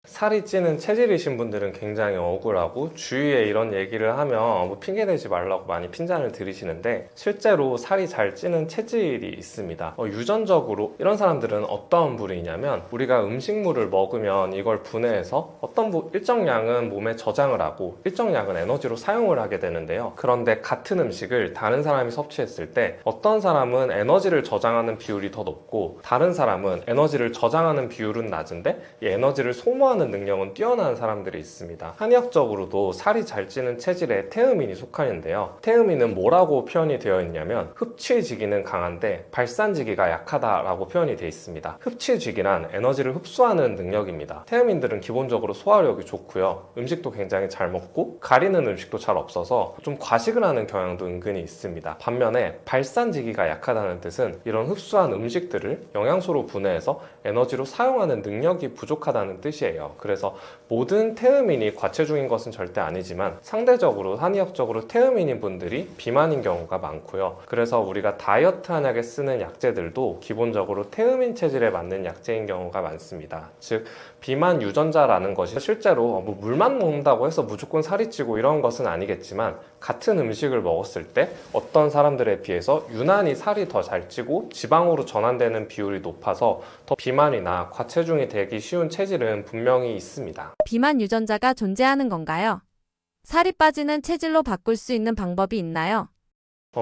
살이 찌는 체질이신 분들은 굉장히 억울하고 주위에 이런 얘기를 하면 뭐 핑계대지 말라고 많이 핀잔을 들이시는데, 실제로 살이 잘 찌는 체질이 있습니다. 유전적으로 이런 사람들은 어떠한 부류이냐면, 우리가 음식물을 먹으면 이걸 분해해서 어떤 일정량은 몸에 저장을 하고 일정량은 에너지로 사용을 하게 되는데요. 그런데 같은 음식을 다른 사람이 섭취했을 때 어떤 사람은 에너지를 저장하는 비율이 더 높고 다른 사람은 에너지를 저장하는 비율은 낮은데 이 에너지를 소모하는 능력은 뛰어난 사람들이 있습니다. 한의학적으로도 살이 잘 찌는 체질에 태음인이 속하는데요. 태음인은 뭐라고 표현이 되어 있냐면 흡취지기는 강한데 발산지기가 약하다라고 표현이 되어 있습니다. 흡취지기란 에너지를 흡수하는 능력입니다. 태음인들은 기본적으로 소화력이 좋고요. 음식도 굉장히 잘 먹고 가리는 음식도 잘 없어서 좀 과식을 하는 경향도 은근히 있습니다. 반면에 발산지기가 약하다는 뜻은 이런 흡수한 음식들을 영양소로 분해해서 에너지로 사용하는 능력이 부족하다는 뜻이에요. 그래서 모든 태음인이 과체중인 것은 절대 아니지만 상대적으로 한의학적으로 태음인인 분들이 비만인 경우가 많고요. 그래서 우리가 다이어트 한약에 쓰는 약재들도 기본적으로 태음인 체질에 맞는 약재인 경우가 많습니다. 즉 비만 유전자라는 것이 실제로 뭐 물만 먹는다고 해서 무조건 살이 찌고 이런 것은 아니겠지만, 같은 음식을 먹었을 때 어떤 사람들에 비해서 유난히 살이 더 잘 찌고 지방으로 전환되는 비율이 높아서 더 비만이나 과체중이 되기 쉬운 체질은 분명히 있습니다. 비만 유전자가 존재하는 건가요? 살이 빠지는 체질로 바꿀 수 있는 방법이 있나요?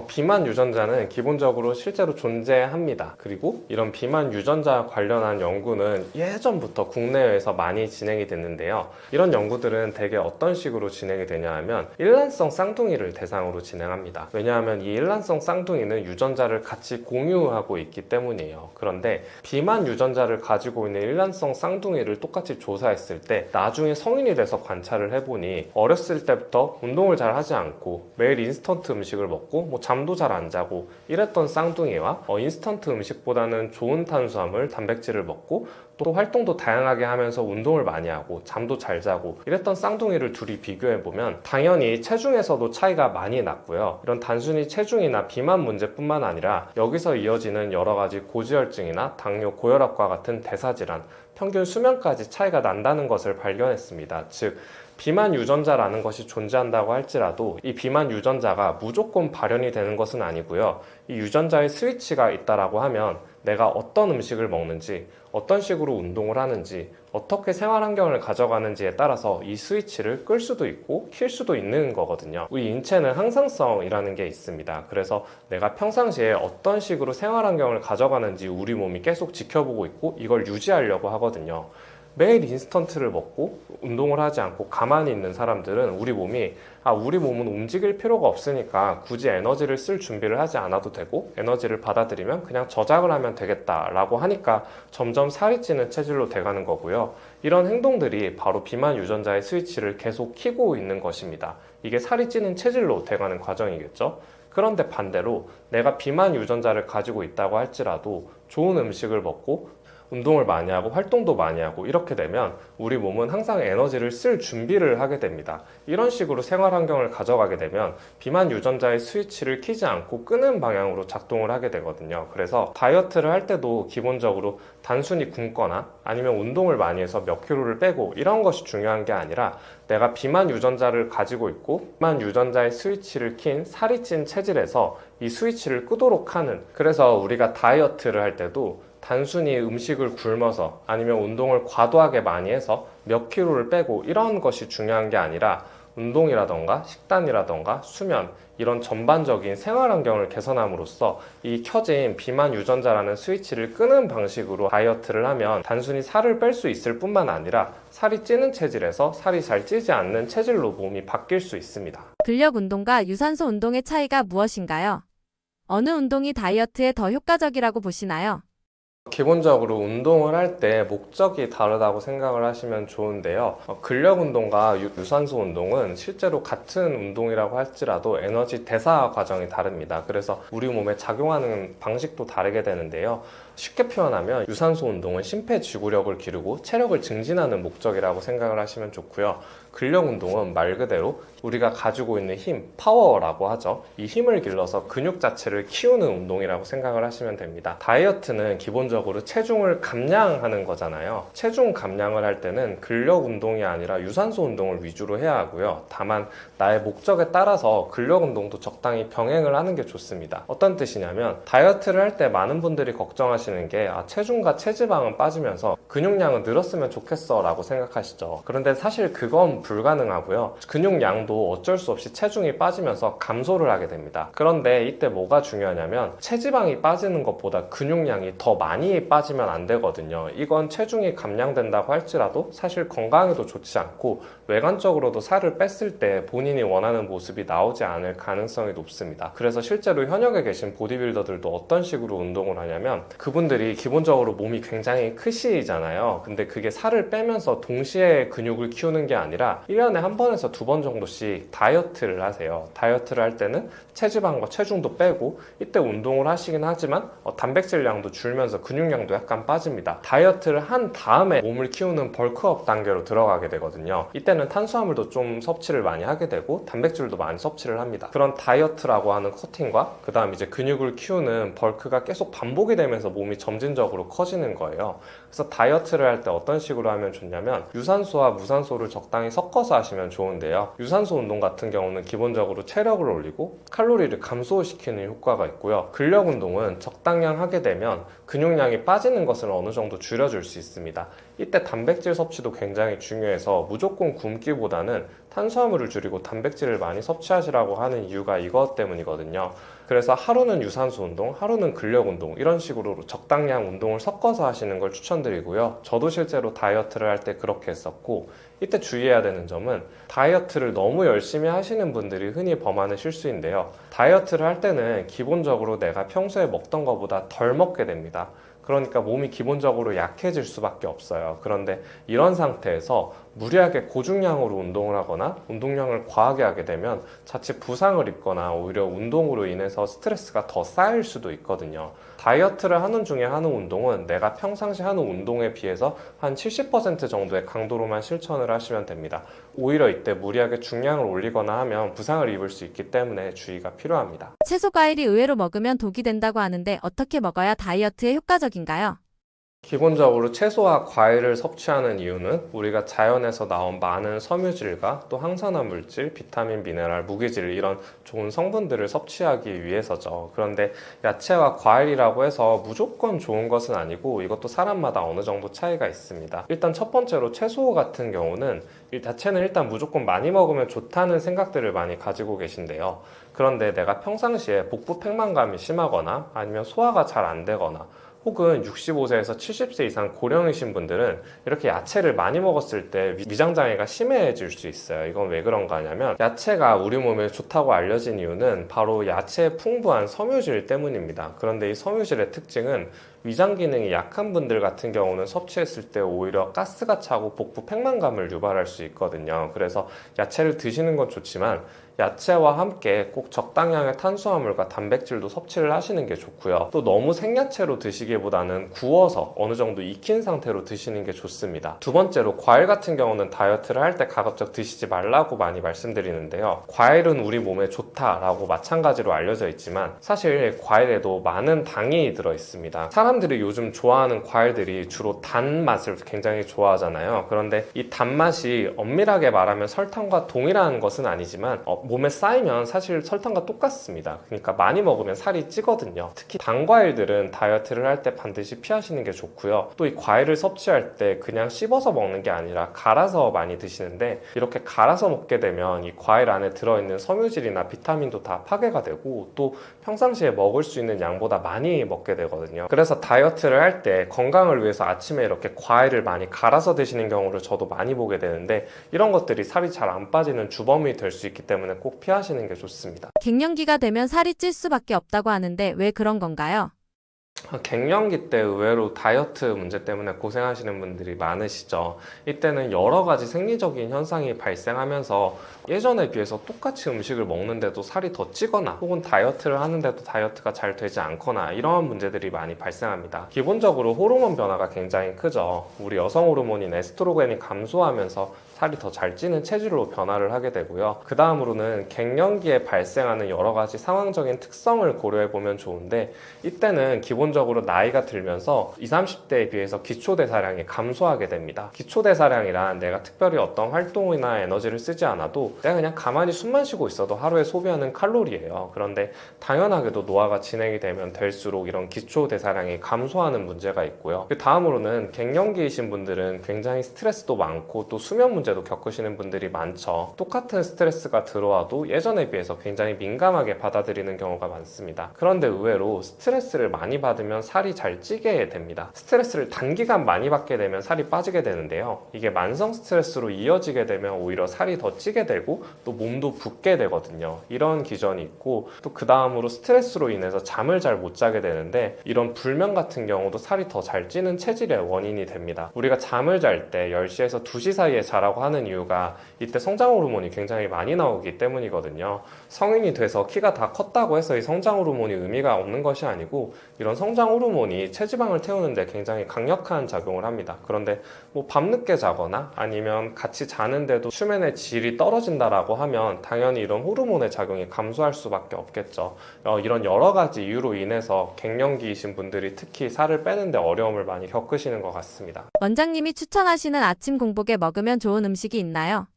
비만 유전자는 기본적으로 실제로 존재합니다. 그리고 이런 비만 유전자 관련한 연구는 예전부터 국내외에서 많이 진행이 됐는데요. 이런 연구들은 대개 어떤 식으로 진행이 되냐 하면 일란성 쌍둥이를 대상으로 진행합니다. 왜냐하면 이 일란성 쌍둥이는 유전자를 같이 공유하고 있기 때문이에요. 그런데 비만 유전자를 가지고 있는 일란성 쌍둥이를 똑같이 조사했을 때 나중에 성인이 돼서 관찰을 해보니 어렸을 때부터 운동을 잘 하지 않고 매일 인스턴트 음식을 먹고 잠도 잘 안 자고 이랬던 쌍둥이와 인스턴트 음식보다는 좋은 탄수화물, 단백질을 먹고 또 활동도 다양하게 하면서 운동을 많이 하고 잠도 잘 자고 이랬던 쌍둥이를 둘이 비교해보면 당연히 체중에서도 차이가 많이 났고요. 이런 단순히 체중이나 비만 문제뿐만 아니라 여기서 이어지는 여러 가지 고지혈증이나 당뇨, 고혈압과 같은 대사질환, 평균 수명까지 차이가 난다는 것을 발견했습니다. 즉 비만 유전자라는 것이 존재한다고 할지라도 이 비만 유전자가 무조건 발현이 되는 것은 아니고요. 이 유전자의 스위치가 있다라고 하면 내가 어떤 음식을 먹는지, 어떤 식으로 운동을 하는지, 어떻게 생활 환경을 가져가는지에 따라서 이 스위치를 끌 수도 있고 킬 수도 있는 거거든요. 우리 인체는 항상성이라는 게 있습니다. 그래서 내가 평상시에 어떤 식으로 생활 환경을 가져가는지 우리 몸이 계속 지켜보고 있고 이걸 유지하려고 하거든요. 매일 인스턴트를 먹고 운동을 하지 않고 가만히 있는 사람들은 우리 몸은 움직일 필요가 없으니까 굳이 에너지를 쓸 준비를 하지 않아도 되고 에너지를 받아들이면 그냥 저장을 하면 되겠다라고 하니까 점점 살이 찌는 체질로 돼가는 거고요. 이런 행동들이 바로 비만 유전자의 스위치를 계속 켜고 있는 것입니다. 이게 살이 찌는 체질로 돼가는 과정이겠죠. 그런데 반대로 내가 비만 유전자를 가지고 있다고 할지라도 좋은 음식을 먹고 운동을 많이 하고 활동도 많이 하고 이렇게 되면 우리 몸은 항상 에너지를 쓸 준비를 하게 됩니다. 이런 식으로 생활 환경을 가져가게 되면 비만 유전자의 스위치를 켜지 않고 끄는 방향으로 작동을 하게 되거든요. 그래서 다이어트를 할 때도 기본적으로 단순히 굶거나 아니면 운동을 많이 해서 몇 킬로를 빼고 이런 것이 중요한 게 아니라 내가 비만 유전자를 가지고 있고 비만 유전자의 스위치를 킨 살이 찐 체질에서 이 스위치를 끄도록 하는, 그래서 우리가 다이어트를 할 때도 단순히 음식을 굶어서 아니면 운동을 과도하게 많이 해서 몇 킬로를 빼고 이런 것이 중요한 게 아니라 운동이라던가 식단이라던가 수면 이런 전반적인 생활 환경을 개선함으로써 이 켜진 비만 유전자라는 스위치를 끄는 방식으로 다이어트를 하면 단순히 살을 뺄 수 있을 뿐만 아니라 살이 찌는 체질에서 살이 잘 찌지 않는 체질로 몸이 바뀔 수 있습니다. 근력 운동과 유산소 운동의 차이가 무엇인가요? 어느 운동이 다이어트에 더 효과적이라고 보시나요? 기본적으로 운동을 할 때 목적이 다르다고 생각을 하시면 좋은데요. 근력 운동과 유산소 운동은 실제로 같은 운동이라고 할지라도 에너지 대사 과정이 다릅니다. 그래서 우리 몸에 작용하는 방식도 다르게 되는데요. 쉽게 표현하면 유산소 운동은 심폐지구력을 기르고 체력을 증진하는 목적이라고 생각을 하시면 좋고요. 근력 운동은 말 그대로 우리가 가지고 있는 힘, 파워라고 하죠. 이 힘을 길러서 근육 자체를 키우는 운동이라고 생각을 하시면 됩니다. 다이어트는 기본적으로 체중을 감량하는 거잖아요. 체중 감량을 할 때는 근력 운동이 아니라 유산소 운동을 위주로 해야 하고요. 다만 나의 목적에 따라서 근력 운동도 적당히 병행을 하는 게 좋습니다. 어떤 뜻이냐면 다이어트를 할 때 많은 분들이 걱정하시는 게 체중과 체지방은 빠지면서 근육량은 늘었으면 좋겠어 라고 생각하시죠. 그런데 사실 그건 불가능하고요. 근육량도 어쩔 수 없이 체중이 빠지면서 감소를 하게 됩니다. 그런데 이때 뭐가 중요하냐면 체지방이 빠지는 것보다 근육량이 더 많이 빠지면 안 되거든요. 이건 체중이 감량된다고 할지라도 사실 건강에도 좋지 않고 외관적으로도 살을 뺐을 때 본인이 원하는 모습이 나오지 않을 가능성이 높습니다. 그래서 실제로 현역에 계신 보디빌더들도 어떤 식으로 운동을 하냐면 그분들이 기본적으로 몸이 굉장히 크시잖아요. 근데 그게 살을 빼면서 동시에 근육을 키우는 게 아니라 1년에 한 번에서 두 번 정도씩 다이어트를 하세요. 다이어트를 할 때는 체지방과 체중도 빼고 이때 운동을 하시긴 하지만 단백질량도 줄면서 근육량도 약간 빠집니다. 다이어트를 한 다음에 몸을 키우는 벌크업 단계로 들어가게 되거든요. 이때는 탄수화물도 좀 섭취를 많이 하게 되고 단백질도 많이 섭취를 합니다. 그런 다이어트라고 하는 커팅과 그 다음 이제 근육을 키우는 벌크가 계속 반복이 되면서 몸이 점진적으로 커지는 거예요. 그래서 다이어트를 할 때 어떤 식으로 하면 좋냐면 유산소와 무산소를 적당히 섞어서 하시면 좋은데요. 유산소 운동 같은 경우는 기본적으로 체력을 올리고 칼로리를 감소시키는 효과가 있고요. 근력 운동은 적당량 하게 되면 근육량이 빠지는 것을 어느 정도 줄여줄 수 있습니다. 이때 단백질 섭취도 굉장히 중요해서 무조건 굶기보다는 탄수화물을 줄이고 단백질을 많이 섭취하시라고 하는 이유가 이것 때문이거든요. 그래서 하루는 유산소 운동, 하루는 근력 운동 이런 식으로 적당량 운동을 섞어서 하시는 걸 추천드리고요. 저도 실제로 다이어트를 할 때 그렇게 했었고 이때 주의해야 되는 점은 다이어트를 너무 열심히 하시는 분들이 흔히 범하는 실수인데요. 다이어트를 할 때는 기본적으로 내가 평소에 먹던 것보다 덜 먹게 됩니다. 그러니까 몸이 기본적으로 약해질 수밖에 없어요. 그런데 이런 상태에서 무리하게 고중량으로 운동을 하거나 운동량을 과하게 하게 되면 자칫 부상을 입거나 오히려 운동으로 인해서 스트레스가 더 쌓일 수도 있거든요. 다이어트를 하는 중에 하는 운동은 내가 평상시 하는 운동에 비해서 한 70% 정도의 강도로만 실천을 하시면 됩니다. 오히려 이때 무리하게 중량을 올리거나 하면 부상을 입을 수 있기 때문에 주의가 필요합니다. 채소 과일이 의외로 먹으면 독이 된다고 하는데 어떻게 먹어야 다이어트에 효과적인가요? 기본적으로 채소와 과일을 섭취하는 이유는 우리가 자연에서 나온 많은 섬유질과 또 항산화 물질, 비타민, 미네랄, 무기질 이런 좋은 성분들을 섭취하기 위해서죠. 그런데 야채와 과일이라고 해서 무조건 좋은 것은 아니고 이것도 사람마다 어느 정도 차이가 있습니다. 일단 첫 번째로 채소 같은 경우는 야채는 일단 무조건 많이 먹으면 좋다는 생각들을 많이 가지고 계신데요. 그런데 내가 평상시에 복부 팽만감이 심하거나 아니면 소화가 잘 안 되거나 혹은 65세에서 70세 이상 고령이신 분들은 이렇게 야채를 많이 먹었을 때 위장장애가 심해질 수 있어요. 이건 왜 그런가 하냐면 야채가 우리 몸에 좋다고 알려진 이유는 바로 야채의 풍부한 섬유질 때문입니다. 그런데 이 섬유질의 특징은 위장 기능이 약한 분들 같은 경우는 섭취했을 때 오히려 가스가 차고 복부 팽만감을 유발할 수 있거든요. 그래서 야채를 드시는 건 좋지만 야채와 함께 꼭 적당량의 탄수화물과 단백질도 섭취를 하시는 게 좋고요. 또 너무 생야채로 드시기보다는 구워서 어느 정도 익힌 상태로 드시는 게 좋습니다. 두 번째로 과일 같은 경우는 다이어트를 할 때 가급적 드시지 말라고 많이 말씀드리는데요. 과일은 우리 몸에 좋다라고 마찬가지로 알려져 있지만 사실 과일에도 많은 당이 들어 있습니다. 사람들이 요즘 좋아하는 과일들이 주로 단맛을 굉장히 좋아하잖아요. 그런데 이 단맛이 엄밀하게 말하면 설탕과 동일한 것은 아니지만 몸에 쌓이면 사실 설탕과 똑같습니다. 그러니까 많이 먹으면 살이 찌거든요. 특히 단 과일들은 다이어트를 할 때 반드시 피하시는 게 좋고요. 또 이 과일을 섭취할 때 그냥 씹어서 먹는 게 아니라 갈아서 많이 드시는데, 이렇게 갈아서 먹게 되면 이 과일 안에 들어있는 섬유질이나 비타민도 다 파괴가 되고 또 평상시에 먹을 수 있는 양보다 많이 먹게 되거든요. 그래서 다이어트를 할 때 건강을 위해서 아침에 이렇게 과일을 많이 갈아서 드시는 경우를 저도 많이 보게 되는데, 이런 것들이 살이 잘 안 빠지는 주범이 될 수 있기 때문에 꼭 피하시는 게 좋습니다. 갱년기가 되면 살이 찔 수밖에 없다고 하는데 왜 그런 건가요? 갱년기 때 의외로 다이어트 문제 때문에 고생하시는 분들이 많으시죠. 이때는 여러 가지 생리적인 현상이 발생하면서 예전에 비해서 똑같이 음식을 먹는데도 살이 더 찌거나 혹은 다이어트를 하는데도 다이어트가 잘 되지 않거나 이러한 문제들이 많이 발생합니다. 기본적으로 호르몬 변화가 굉장히 크죠. 우리 여성 호르몬인 에스트로겐이 감소하면서 살이 더 잘 찌는 체질로 변화를 하게 되고요. 그 다음으로는 갱년기에 발생하는 여러 가지 상황적인 특성을 고려해 보면 좋은데, 이때는 기본적으로 나이가 들면서 20, 30대에 비해서 기초대사량이 감소하게 됩니다. 기초대사량이란 내가 특별히 어떤 활동이나 에너지를 쓰지 않아도 내가 그냥 가만히 숨만 쉬고 있어도 하루에 소비하는 칼로리예요. 그런데 당연하게도 노화가 진행이 되면 될수록 이런 기초대사량이 감소하는 문제가 있고요. 그 다음으로는 갱년기이신 분들은 굉장히 스트레스도 많고 또 수면 문제도 겪으시는 분들이 많죠. 똑같은 스트레스가 들어와도 예전에 비해서 굉장히 민감하게 받아들이는 경우가 많습니다. 그런데 의외로 스트레스를 많이 받으면 살이 잘 찌게 됩니다. 스트레스를 단기간 많이 받게 되면 살이 빠지게 되는데요. 이게 만성 스트레스로 이어지게 되면 오히려 살이 더 찌게 되고 또 몸도 붓게 되거든요. 이런 기전이 있고, 또 그 다음으로 스트레스로 인해서 잠을 잘 못 자게 되는데, 이런 불면 같은 경우도 살이 더 잘 찌는 체질의 원인이 됩니다. 우리가 잠을 잘 때 10시에서 2시 사이에 자라고 하는 이유가 이때 성장 호르몬이 굉장히 많이 나오기 때문이거든요. 성인이 돼서 키가 다 컸다고 해서 이 성장 호르몬이 의미가 없는 것이 아니고, 이런 성장 호르몬이 체지방을 태우는데 굉장히 강력한 작용을 합니다. 그런데 뭐 밤늦게 자거나 아니면 같이 자는데도 수면의 질이 떨어진다라고 하면 당연히 이런 호르몬의 작용이 감소할 수밖에 없겠죠. 이런 여러 가지 이유로 인해서 갱년기이신 분들이 특히 살을 빼는데 어려움을 많이 겪으시는 것 같습니다. 원장님이 추천하시는 아침 공복에 먹으면 좋은 음식이 있나요?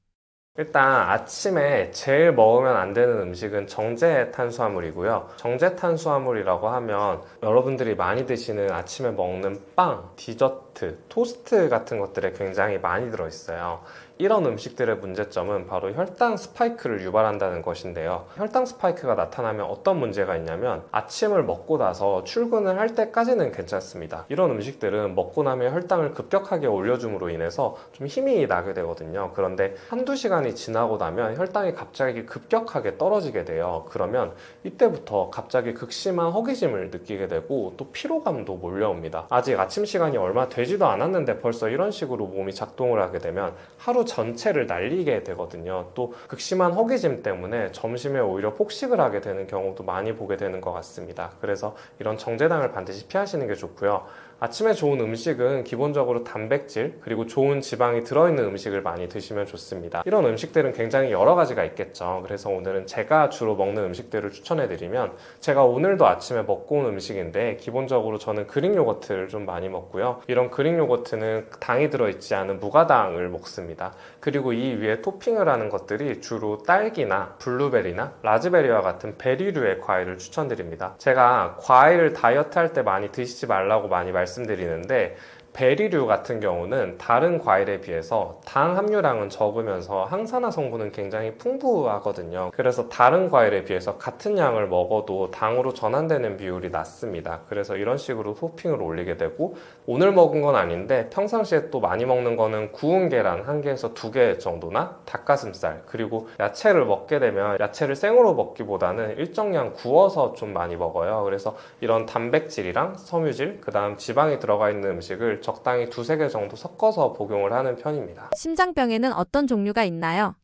일단 아침에 제일 먹으면 안 되는 음식은 정제 탄수화물이고요. 정제 탄수화물이라고 하면 여러분들이 많이 드시는 아침에 먹는 빵, 디저트, 토스트 같은 것들에 굉장히 많이 들어있어요. 이런 음식들의 문제점은 바로 혈당 스파이크를 유발한다는 것인데요. 혈당 스파이크가 나타나면 어떤 문제가 있냐면, 아침을 먹고 나서 출근을 할 때까지는 괜찮습니다. 이런 음식들은 먹고 나면 혈당을 급격하게 올려줌으로 인해서 좀 힘이 나게 되거든요. 그런데 한두 시간이 지나고 나면 혈당이 갑자기 급격하게 떨어지게 돼요. 그러면 이때부터 갑자기 극심한 허기짐을 느끼게 되고 또 피로감도 몰려옵니다. 아직 아침 시간이 얼마 되지도 않았는데 벌써 이런 식으로 몸이 작동을 하게 되면 하루 전체를 날리게 되거든요. 또 극심한 허기짐 때문에 점심에 오히려 폭식을 하게 되는 경우도 많이 보게 되는 것 같습니다. 그래서 이런 정제당을 반드시 피하시는 게 좋고요. 아침에 좋은 음식은 기본적으로 단백질 그리고 좋은 지방이 들어있는 음식을 많이 드시면 좋습니다. 이런 음식들은 굉장히 여러 가지가 있겠죠. 그래서 오늘은 제가 주로 먹는 음식들을 추천해드리면, 제가 오늘도 아침에 먹고 온 음식인데 기본적으로 저는 그릭 요거트를 좀 많이 먹고요. 이런 그릭 요거트는 당이 들어있지 않은 무가당을 먹습니다. 그리고 이 위에 토핑을 하는 것들이 주로 딸기나 블루베리나 라즈베리와 같은 베리류의 과일을 추천드립니다. 제가 과일을 다이어트 할 때 많이 드시지 말라고 많이 말씀드리는데, 베리류 같은 경우는 다른 과일에 비해서 당 함유량은 적으면서 항산화 성분은 굉장히 풍부하거든요. 그래서 다른 과일에 비해서 같은 양을 먹어도 당으로 전환되는 비율이 낮습니다. 그래서 이런 식으로 토핑을 올리게 되고, 오늘 먹은 건 아닌데 평상시에 또 많이 먹는 거는 구운 계란 1개에서 2개 정도나 닭가슴살, 그리고 야채를 먹게 되면 야채를 생으로 먹기보다는 일정량 구워서 좀 많이 먹어요. 그래서 이런 단백질이랑 섬유질, 그 다음 지방이 들어가 있는 음식을 적당히 2~3개 정도 섞어서 복용을 하는 편입니다. 심장병에는 어떤 종류가 있나요?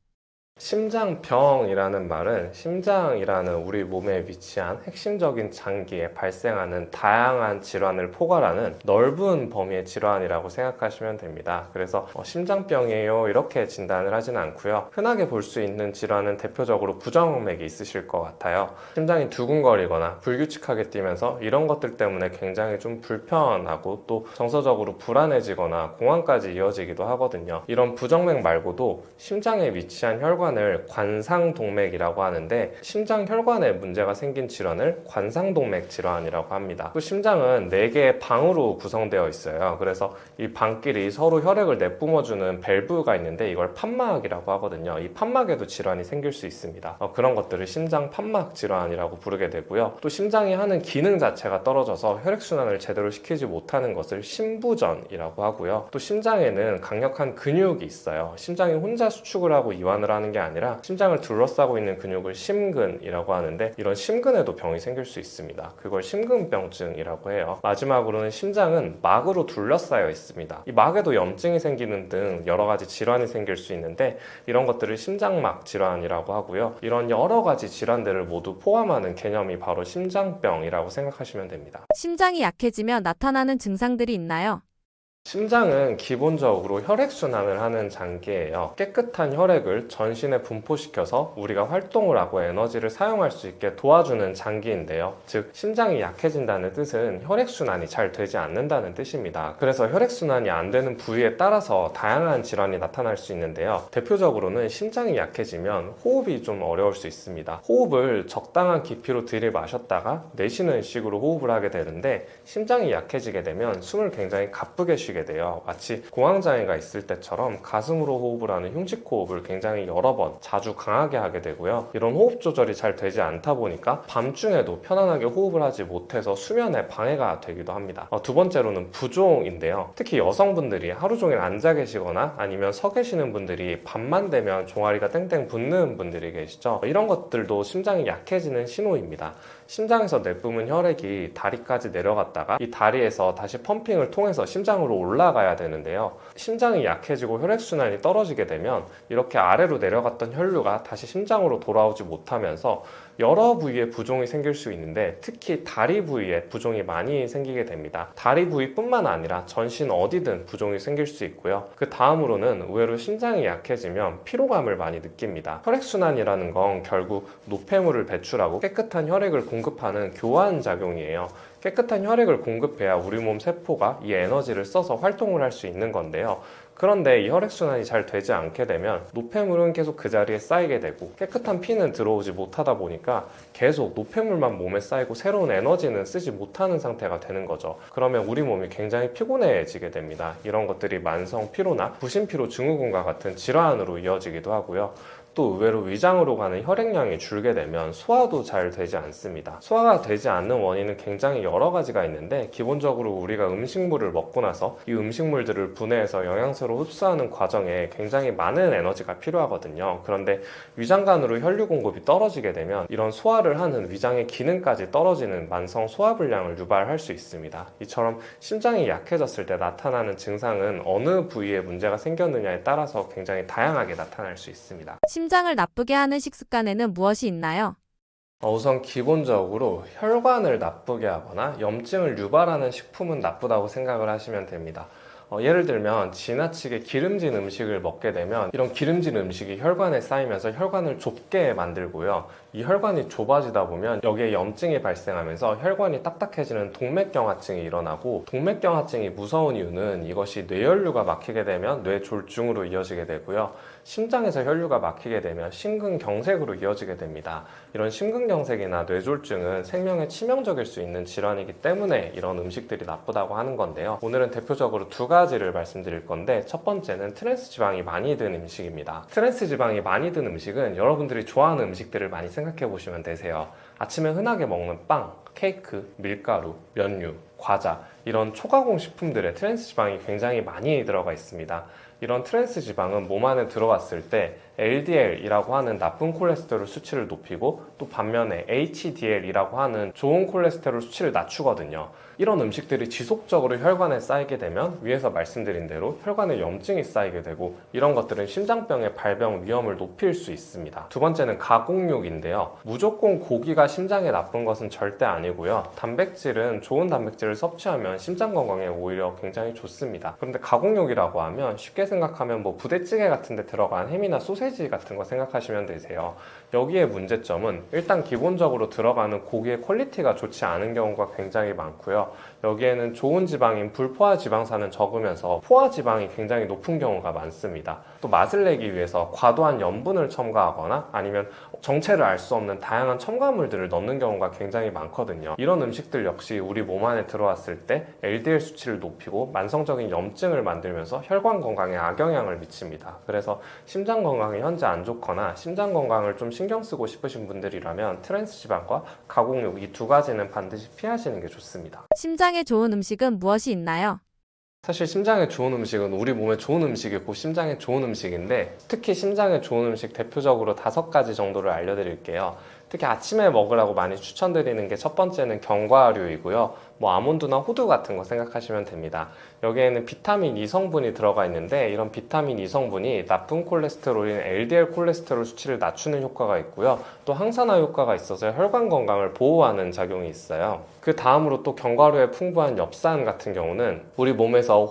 심장병이라는 말은 심장이라는 우리 몸에 위치한 핵심적인 장기에 발생하는 다양한 질환을 포괄하는 넓은 범위의 질환이라고 생각하시면 됩니다. 그래서 심장병이에요 이렇게 진단을 하진 않고요. 흔하게 볼 수 있는 질환은 대표적으로 부정맥이 있으실 것 같아요. 심장이 두근거리거나 불규칙하게 뛰면서 이런 것들 때문에 굉장히 좀 불편하고 또 정서적으로 불안해지거나 공황까지 이어지기도 하거든요. 이런 부정맥 말고도 심장에 위치한 혈관을 관상동맥이라고 하는데 심장 혈관에 문제가 생긴 질환을 관상동맥 질환이라고 합니다. 또 심장은 4개의 방으로 구성되어 있어요. 그래서 이 방끼리 서로 혈액을 내뿜어주는 밸브가 있는데 이걸 판막이라고 하거든요. 이 판막에도 질환이 생길 수 있습니다. 그런 것들을 심장 판막 질환이라고 부르게 되고요. 또 심장이 하는 기능 자체가 떨어져서 혈액순환을 제대로 시키지 못하는 것을 심부전이라고 하고요. 또 심장에는 강력한 근육이 있어요. 심장이 혼자 수축을 하고 이완을 하는 게 아니라 심장을 둘러싸고 있는 근육을 심근이라고 하는데 이런 심근에도 병이 생길 수 있습니다. 그걸 심근병증이라고 해요. 마지막으로는 심장은 막으로 둘러싸여 있습니다. 이 막에도 염증이 생기는 등 여러 가지 질환이 생길 수 있는데 이런 것들을 심장막 질환이라고 하고요. 이런 여러 가지 질환들을 모두 포함하는 개념이 바로 심장병이라고 생각하시면 됩니다. 심장이 약해지면 나타나는 증상들이 있나요? 심장은 기본적으로 혈액순환을 하는 장기예요. 깨끗한 혈액을 전신에 분포시켜서 우리가 활동을 하고 에너지를 사용할 수 있게 도와주는 장기인데요. 즉, 심장이 약해진다는 뜻은 혈액순환이 잘 되지 않는다는 뜻입니다. 그래서 혈액순환이 안 되는 부위에 따라서 다양한 질환이 나타날 수 있는데요. 대표적으로는 심장이 약해지면 호흡이 좀 어려울 수 있습니다. 호흡을 적당한 깊이로 들이마셨다가 내쉬는 식으로 호흡을 하게 되는데 심장이 약해지게 되면 숨을 굉장히 가쁘게 쉬게 돼요. 마치 공황장애가 있을 때처럼 가슴으로 호흡을 하는 흉식호흡을 굉장히 여러 번 자주 강하게 하게 되고요. 이런 호흡 조절이 잘 되지 않다 보니까 밤중에도 편안하게 호흡을 하지 못해서 수면에 방해가 되기도 합니다. 두 번째로는 부종인데요. 특히 여성분들이 하루 종일 앉아 계시거나 아니면 서 계시는 분들이 밤만 되면 종아리가 땡땡 붓는 분들이 계시죠. 이런 것들도 심장이 약해지는 신호입니다. 심장에서 내뿜은 혈액이 다리까지 내려갔다가 이 다리에서 다시 펌핑을 통해서 심장으로 올라가야 되는데요. 심장이 약해지고 혈액순환이 떨어지게 되면 이렇게 아래로 내려갔던 혈류가 다시 심장으로 돌아오지 못하면서 여러 부위에 부종이 생길 수 있는데 특히 다리 부위에 부종이 많이 생기게 됩니다. 다리 부위뿐만 아니라 전신 어디든 부종이 생길 수 있고요. 그 다음으로는 의외로 심장이 약해지면 피로감을 많이 느낍니다. 혈액순환이라는 건 결국 노폐물을 배출하고 깨끗한 혈액을 공급하는 교환 작용이에요. 깨끗한 혈액을 공급해야 우리 몸 세포가 이 에너지를 써서 활동을 할 수 있는 건데요. 그런데 이 혈액순환이 잘 되지 않게 되면 노폐물은 계속 그 자리에 쌓이게 되고 깨끗한 피는 들어오지 못하다 보니까 계속 노폐물만 몸에 쌓이고 새로운 에너지는 쓰지 못하는 상태가 되는 거죠. 그러면 우리 몸이 굉장히 피곤해지게 됩니다. 이런 것들이 만성 피로나 부신피로 증후군과 같은 질환으로 이어지기도 하고요. 또 의외로 위장으로 가는 혈액량이 줄게 되면 소화도 잘 되지 않습니다. 소화가 되지 않는 원인은 굉장히 여러 가지가 있는데 기본적으로 우리가 음식물을 먹고 나서 이 음식물들을 분해해서 영양소로 흡수하는 과정에 굉장히 많은 에너지가 필요하거든요. 그런데 위장간으로 혈류 공급이 떨어지게 되면 이런 소화를 하는 위장의 기능까지 떨어지는 만성 소화불량을 유발할 수 있습니다. 이처럼 심장이 약해졌을 때 나타나는 증상은 어느 부위에 문제가 생겼느냐에 따라서 굉장히 다양하게 나타날 수 있습니다. 심장을 나쁘게 하는 식습관에는 무엇이 있나요? 우선 기본적으로 혈관을 나쁘게 하거나 염증을 유발하는 식품은 나쁘다고 생각을 하시면 됩니다. 예를 들면 지나치게 기름진 음식을 먹게 되면 이런 기름진 음식이 혈관에 쌓이면서 혈관을 좁게 만들고요. 이 혈관이 좁아지다 보면 여기에 염증이 발생하면서 혈관이 딱딱해지는 동맥경화증이 일어나고 동맥경화증이 무서운 이유는 이것이 뇌혈류가 막히게 되면 뇌졸중으로 이어지게 되고요. 심장에서 혈류가 막히게 되면 심근경색으로 이어지게 됩니다. 이런 심근경색이나 뇌졸중은 생명에 치명적일 수 있는 질환이기 때문에 이런 음식들이 나쁘다고 하는 건데요. 오늘은 대표적으로 두 가지를 말씀드릴 건데 첫 번째는 트랜스 지방이 많이 든 음식입니다. 트랜스 지방이 많이 든 음식은 여러분들이 좋아하는 음식들을 많이 생각해 보시면 되세요. 아침에 흔하게 먹는 빵, 케이크, 밀가루, 면류, 과자, 이런 초가공 식품들에 트랜스 지방이 굉장히 많이 들어가 있습니다. 이런 트랜스 지방은 몸 안에 들어왔을 때 LDL이라고 하는 나쁜 콜레스테롤 수치를 높이고 또 반면에 HDL이라고 하는 좋은 콜레스테롤 수치를 낮추거든요. 이런 음식들이 지속적으로 혈관에 쌓이게 되면 위에서 말씀드린 대로 혈관에 염증이 쌓이게 되고 이런 것들은 심장병의 발병 위험을 높일 수 있습니다. 두 번째는 가공육인데요. 무조건 고기가 심장에 나쁜 것은 절대 아니고요. 단백질은 좋은 단백질을 섭취하면 심장 건강에 오히려 굉장히 좋습니다. 그런데 가공육이라고 하면 쉽게 생각하면 뭐 부대찌개 같은 데 들어간 햄이나 소세지 같은 거 생각하시면 되세요. 여기에 문제점은 일단 기본적으로 들어가는 고기의 퀄리티가 좋지 않은 경우가 굉장히 많고요. 여기에는 좋은 지방인 불포화 지방산은 적으면서 포화 지방이 굉장히 높은 경우가 많습니다. 또 맛을 내기 위해서 과도한 염분을 첨가하거나 아니면 정체를 알 수 없는 다양한 첨가물들을 넣는 경우가 굉장히 많거든요. 이런 음식들 역시 우리 몸 안에 들어왔을 때 LDL 수치를 높이고 만성적인 염증을 만들면서 혈관 건강에 악영향을 미칩니다. 그래서 심장 건강이 현재 안 좋거나 심장 건강을 좀 신경 쓰고 싶으신 분들이라면 트랜스 지방과 가공육 이 두 가지는 반드시 피하시는 게 좋습니다. 심장에 좋은 음식은 무엇이 있나요? 사실 심장에 좋은 음식은 우리 몸에 좋은 음식이고 심장에 좋은 음식인데 특히 심장에 좋은 음식 대표적으로 5가지 정도를 알려드릴게요. 특히 아침에 먹으라고 많이 추천드리는 게 첫 번째는 견과류이고요. 뭐 아몬드나 호두 같은 거 생각하시면 됩니다. 여기에는 비타민 E 성분이 들어가 있는데 이런 비타민 E 성분이 나쁜 콜레스테롤인 LDL 콜레스테롤 수치를 낮추는 효과가 있고요. 또 항산화 효과가 있어서 혈관 건강을 보호하는 작용이 있어요. 그 다음으로 또 견과류에 풍부한 엽산 같은 경우는 우리 몸에서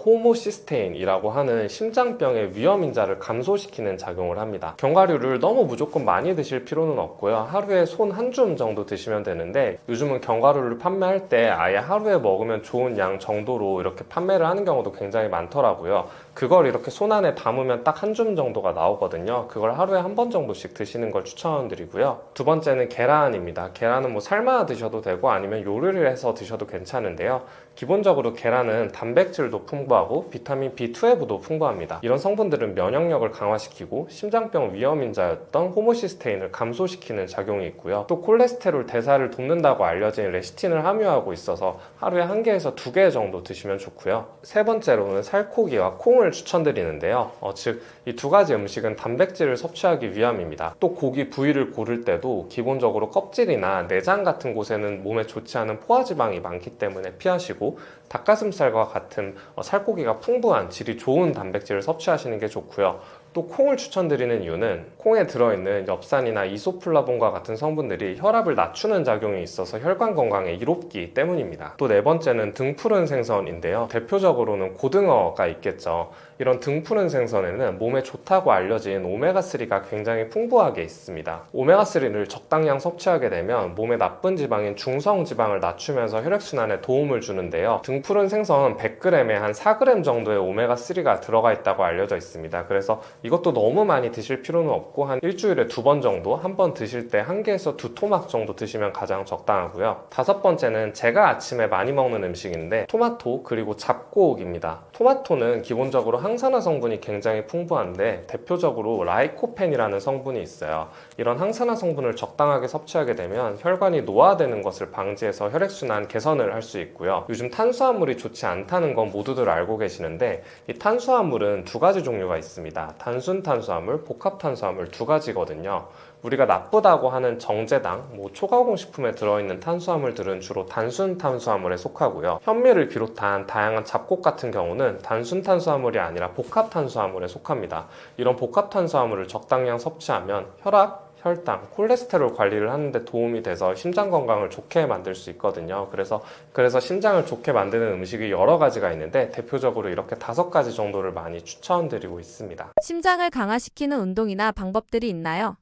호모시스테인이라고 하는 심장병의 위험인자를 감소시키는 작용을 합니다. 견과류를 너무 무조건 많이 드실 필요는 없고요. 하루에 손 한 줌 정도 드시면 되는데 요즘은 견과류를 판매할 때 아예 하루에 먹으면 좋은 양 정도로 이렇게 판매를 하는 경우도 굉장히 많더라고요. 그걸 이렇게 손 안에 담으면 딱 한 줌 정도가 나오거든요. 그걸 하루에 한 번 정도씩 드시는 걸 추천드리고요. 두 번째는 계란입니다. 계란은 뭐 삶아 드셔도 되고 아니면 요리를 해서 드셔도 괜찮은데요. 기본적으로 계란은 단백질도 풍부하고 비타민 B12도 풍부합니다. 이런 성분들은 면역력을 강화시키고 심장병 위험인자였던 호모시스테인을 감소시키는 작용이 있고요. 또 콜레스테롤 대사를 돕는다고 알려진 레시틴을 함유하고 있어서 하루에 1개에서 2개 정도 드시면 좋고요. 세 번째로는 살코기와 콩을 추천드리는데요. 즉 이 2가지 음식은 단백질을 섭취하기 위함입니다. 또 고기 부위를 고를 때도 기본적으로 껍질이나 내장 같은 곳에는 몸에 좋지 않은 포화지방이 많기 때문에 피하시고 닭가슴살과 같은 살코기가 풍부한 질이 좋은 단백질을 섭취하시는 게 좋고요. 또 콩을 추천드리는 이유는 콩에 들어있는 엽산이나 이소플라본과 같은 성분들이 혈압을 낮추는 작용이 있어서 혈관 건강에 이롭기 때문입니다. 또 네 번째는 등푸른 생선인데요. 대표적으로는 고등어가 있겠죠. 이런 등푸른 생선에는 몸에 좋다고 알려진 오메가3가 굉장히 풍부하게 있습니다. 오메가3를 적당량 섭취하게 되면 몸에 나쁜 지방인 중성 지방을 낮추면서 혈액순환에 도움을 주는데요. 등푸른 생선 100g에 한 4g 정도의 오메가3가 들어가 있다고 알려져 있습니다. 그래서 이것도 너무 많이 드실 필요는 없고 한 일주일에 2번 정도, 한 번 드실 때 1개에서 2토막 정도 드시면 가장 적당하고요. 5번째는 제가 아침에 많이 먹는 음식인데 토마토 그리고 잡곡입니다. 토마토는 기본적으로 항산화 성분이 굉장히 풍부한데 대표적으로 라이코펜이라는 성분이 있어요. 이런 항산화 성분을 적당하게 섭취하게 되면 혈관이 노화되는 것을 방지해서 혈액순환 개선을 할 수 있고요. 요즘 탄수화물이 좋지 않다는 건 모두들 알고 계시는데 이 탄수화물은 2가지 종류가 있습니다. 단순 탄수화물, 복합 탄수화물 2가지거든요. 우리가 나쁘다고 하는 정제당, 초가공 식품에 들어있는 탄수화물들은 주로 단순 탄수화물에 속하고요. 현미를 비롯한 다양한 잡곡 같은 경우는 단순 탄수화물이 아니라 복합 탄수화물에 속합니다. 이런 복합 탄수화물을 적당량 섭취하면 혈압, 혈당, 콜레스테롤 관리를 하는데 도움이 돼서 심장 건강을 좋게 만들 수 있거든요. 그래서 심장을 좋게 만드는 음식이 여러 가지가 있는데 대표적으로 이렇게 5가지 정도를 많이 추천드리고 있습니다. 심장을 강화시키는 운동이나 방법들이 있나요?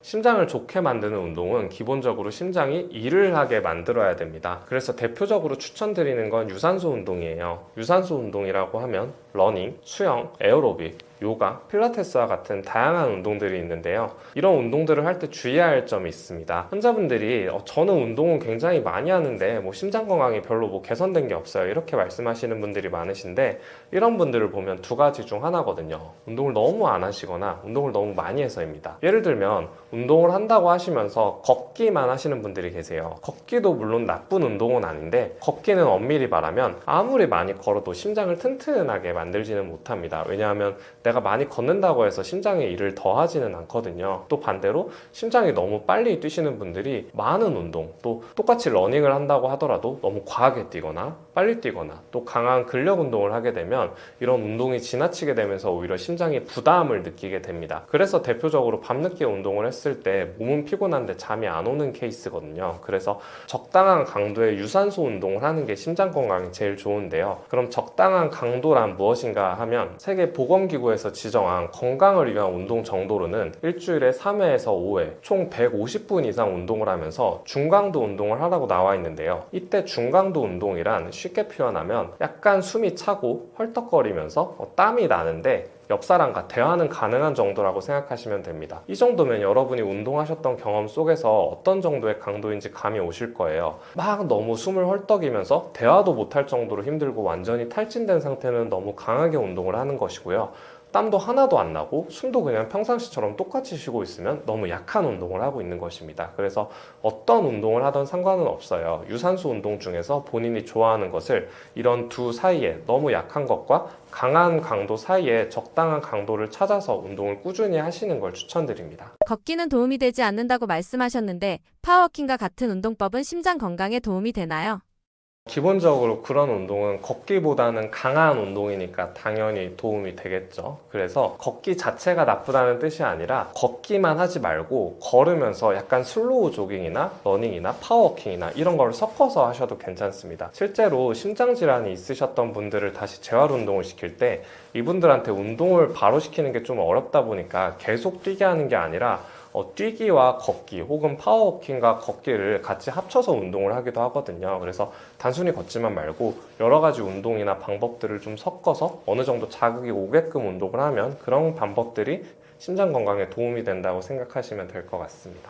심장을 좋게 만드는 운동은 기본적으로 심장이 일을 하게 만들어야 됩니다. 그래서 대표적으로 추천드리는 건 유산소 운동이에요. 유산소 운동이라고 하면 러닝, 수영, 에어로빅, 요가, 필라테스와 같은 다양한 운동들이 있는데요. 이런 운동들을 할 때 주의해야 할 점이 있습니다. 환자분들이 저는 운동은 굉장히 많이 하는데 심장 건강이 별로 개선된 게 없어요. 이렇게 말씀하시는 분들이 많으신데 이런 분들을 보면 2가지 중 하나거든요. 운동을 너무 안 하시거나 운동을 너무 많이 해서입니다. 예를 들면 운동을 한다고 하시면서 걷기만 하시는 분들이 계세요. 걷기도 물론 나쁜 운동은 아닌데 걷기는 엄밀히 말하면 아무리 많이 걸어도 심장을 튼튼하게 만들지는 못합니다. 왜냐하면 내가 많이 걷는다고 해서 심장에 일을 더 하지는 않거든요. 또 반대로 심장이 너무 빨리 뛰시는 분들이 많은 운동, 또 똑같이 러닝을 한다고 하더라도 너무 과하게 뛰거나 빨리 뛰거나 또 강한 근력 운동을 하게 되면 이런 운동이 지나치게 되면서 오히려 심장이 부담을 느끼게 됩니다. 그래서 대표적으로 밤늦게 운동을 했을 때 몸은 피곤한데 잠이 안 오는 케이스거든요. 그래서 적당한 강도의 유산소 운동을 하는 게 심장 건강에 제일 좋은데요. 그럼 적당한 강도란 무엇인가 하면 세계보건기구에서 지정한 건강을 위한 운동 정도로는 일주일에 3회에서 5회 총 150분 이상 운동을 하면서 중강도 운동을 하라고 나와 있는데요. 이때 중강도 운동이란 쉽게 표현하면 약간 숨이 차고 헐떡거리면서 땀이 나는데 옆 사람과 대화는 가능한 정도라고 생각하시면 됩니다. 이 정도면 여러분이 운동하셨던 경험 속에서 어떤 정도의 강도인지 감이 오실 거예요. 막 너무 숨을 헐떡이면서 대화도 못할 정도로 힘들고 완전히 탈진된 상태는 너무 강하게 운동을 하는 것이고요. 땀도 하나도 안 나고 숨도 그냥 평상시처럼 똑같이 쉬고 있으면 너무 약한 운동을 하고 있는 것입니다. 그래서 어떤 운동을 하든 상관은 없어요. 유산소 운동 중에서 본인이 좋아하는 것을 이런 두 사이에 너무 약한 것과 강한 강도 사이에 적당한 강도를 찾아서 운동을 꾸준히 하시는 걸 추천드립니다. 걷기는 도움이 되지 않는다고 말씀하셨는데 파워워킹과 같은 운동법은 심장 건강에 도움이 되나요? 기본적으로 그런 운동은 걷기보다는 강한 운동이니까 당연히 도움이 되겠죠. 그래서 걷기 자체가 나쁘다는 뜻이 아니라 걷기만 하지 말고 걸으면서 약간 슬로우 조깅이나 러닝이나 파워워킹이나 이런 걸 섞어서 하셔도 괜찮습니다. 실제로 심장질환이 있으셨던 분들을 다시 재활 운동을 시킬 때 이분들한테 운동을 바로 시키는 게 좀 어렵다 보니까 계속 뛰게 하는 게 아니라 뛰기와 걷기 혹은 파워워킹과 걷기를 같이 합쳐서 운동을 하기도 하거든요. 그래서 단순히 걷지만 말고 여러 가지 운동이나 방법들을 좀 섞어서 어느 정도 자극이 오게끔 운동을 하면 그런 방법들이 심장 건강에 도움이 된다고 생각하시면 될 것 같습니다.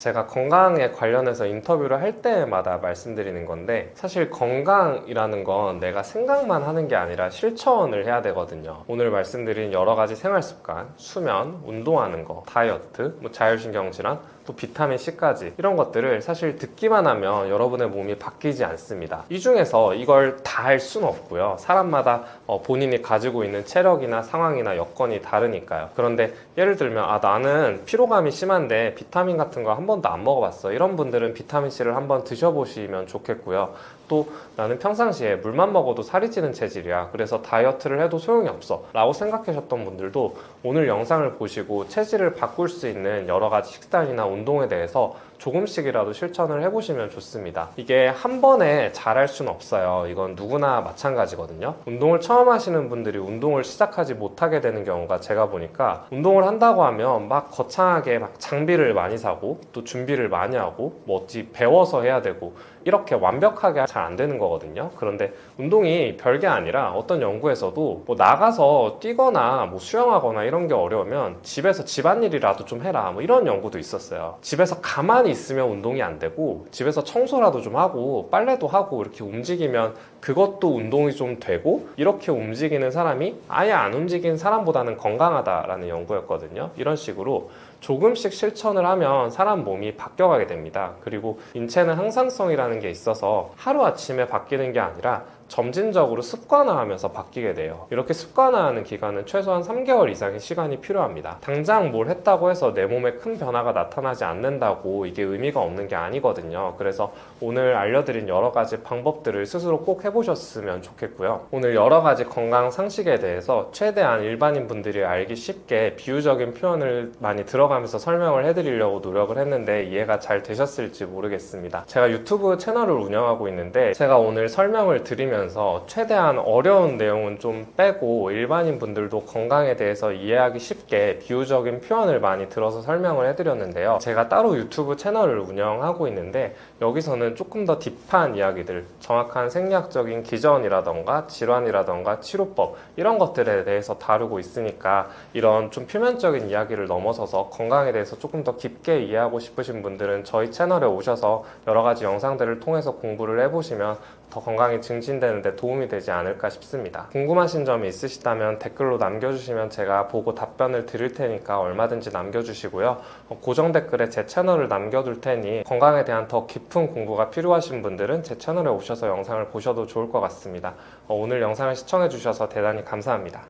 제가 건강에 관련해서 인터뷰를 할 때마다 말씀드리는 건데 사실 건강이라는 건 내가 생각만 하는 게 아니라 실천을 해야 되거든요. 오늘 말씀드린 여러 가지 생활 습관, 수면, 운동하는 거, 다이어트, 자율신경 질환, 또 비타민 C까지 이런 것들을 사실 듣기만 하면 여러분의 몸이 바뀌지 않습니다. 이 중에서 이걸 다 할 수는 없고요. 사람마다 본인이 가지고 있는 체력이나 상황이나 여건이 다르니까요. 그런데 예를 들면 나는 피로감이 심한데 비타민 같은 거 한 번도 안 먹어봤어. 이런 분들은 비타민 C를 한번 드셔보시면 좋겠고요. 또 나는 평상시에 물만 먹어도 살이 찌는 체질이야. 그래서 다이어트를 해도 소용이 없어 라고 생각하셨던 분들도 오늘 영상을 보시고 체질을 바꿀 수 있는 여러 가지 식단이나 운동에 대해서 조금씩이라도 실천을 해보시면 좋습니다. 이게 한 번에 잘할 수는 없어요. 이건 누구나 마찬가지거든요. 운동을 처음 하시는 분들이 운동을 시작하지 못하게 되는 경우가 제가 보니까 운동을 한다고 하면 막 거창하게 막 장비를 많이 사고 또 준비를 많이 하고 어찌 배워서 해야 되고 이렇게 완벽하게 잘 안 되는 거거든요. 그런데 운동이 별게 아니라 어떤 연구에서도 나가서 뛰거나 수영하거나 이런 게 어려우면 집에서 집안일이라도 좀 해라 이런 연구도 있었어요. 집에서 가만히 있으면 운동이 안 되고 집에서 청소라도 좀 하고 빨래도 하고 이렇게 움직이면 그것도 운동이 좀 되고 이렇게 움직이는 사람이 아예 안 움직이는 사람보다는 건강하다라는 연구였거든요. 이런 식으로 조금씩 실천을 하면 사람 몸이 바뀌어가게 됩니다. 그리고 인체는 항상성이라는 게 있어서 하루아침에 바뀌는 게 아니라 점진적으로 습관화하면서 바뀌게 돼요. 이렇게 습관화하는 기간은 최소한 3개월 이상의 시간이 필요합니다. 당장 뭘 했다고 해서 내 몸에 큰 변화가 나타나지 않는다고 이게 의미가 없는 게 아니거든요. 그래서 오늘 알려드린 여러 가지 방법들을 스스로 꼭 해보셨으면 좋겠고요. 오늘 여러 가지 건강 상식에 대해서 최대한 일반인 분들이 알기 쉽게 비유적인 표현을 많이 들어가면서 설명을 해드리려고 노력을 했는데 이해가 잘 되셨을지 모르겠습니다. 제가 유튜브 채널을 운영하고 있는데 제가 오늘 설명을 드리면서 최대한 어려운 내용은 좀 빼고 일반인 분들도 건강에 대해서 이해하기 쉽게 비유적인 표현을 많이 들어서 설명을 해드렸는데요. 제가 따로 유튜브 채널을 운영하고 있는데 여기서는 조금 더 딥한 이야기들, 정확한 생리학적인 기전이라던가 질환이라던가 치료법 이런 것들에 대해서 다루고 있으니까 이런 좀 표면적인 이야기를 넘어서서 건강에 대해서 조금 더 깊게 이해하고 싶으신 분들은 저희 채널에 오셔서 여러 가지 영상들을 통해서 공부를 해보시면 더 건강이 증진되는 데 도움이 되지 않을까 싶습니다. 궁금하신 점이 있으시다면 댓글로 남겨주시면 제가 보고 답변을 드릴 테니까 얼마든지 남겨주시고요. 고정 댓글에 제 채널을 남겨둘 테니 건강에 대한 더 깊은 공부가 필요하신 분들은 제 채널에 오셔서 영상을 보셔도 좋을 것 같습니다. 오늘 영상을 시청해주셔서 대단히 감사합니다.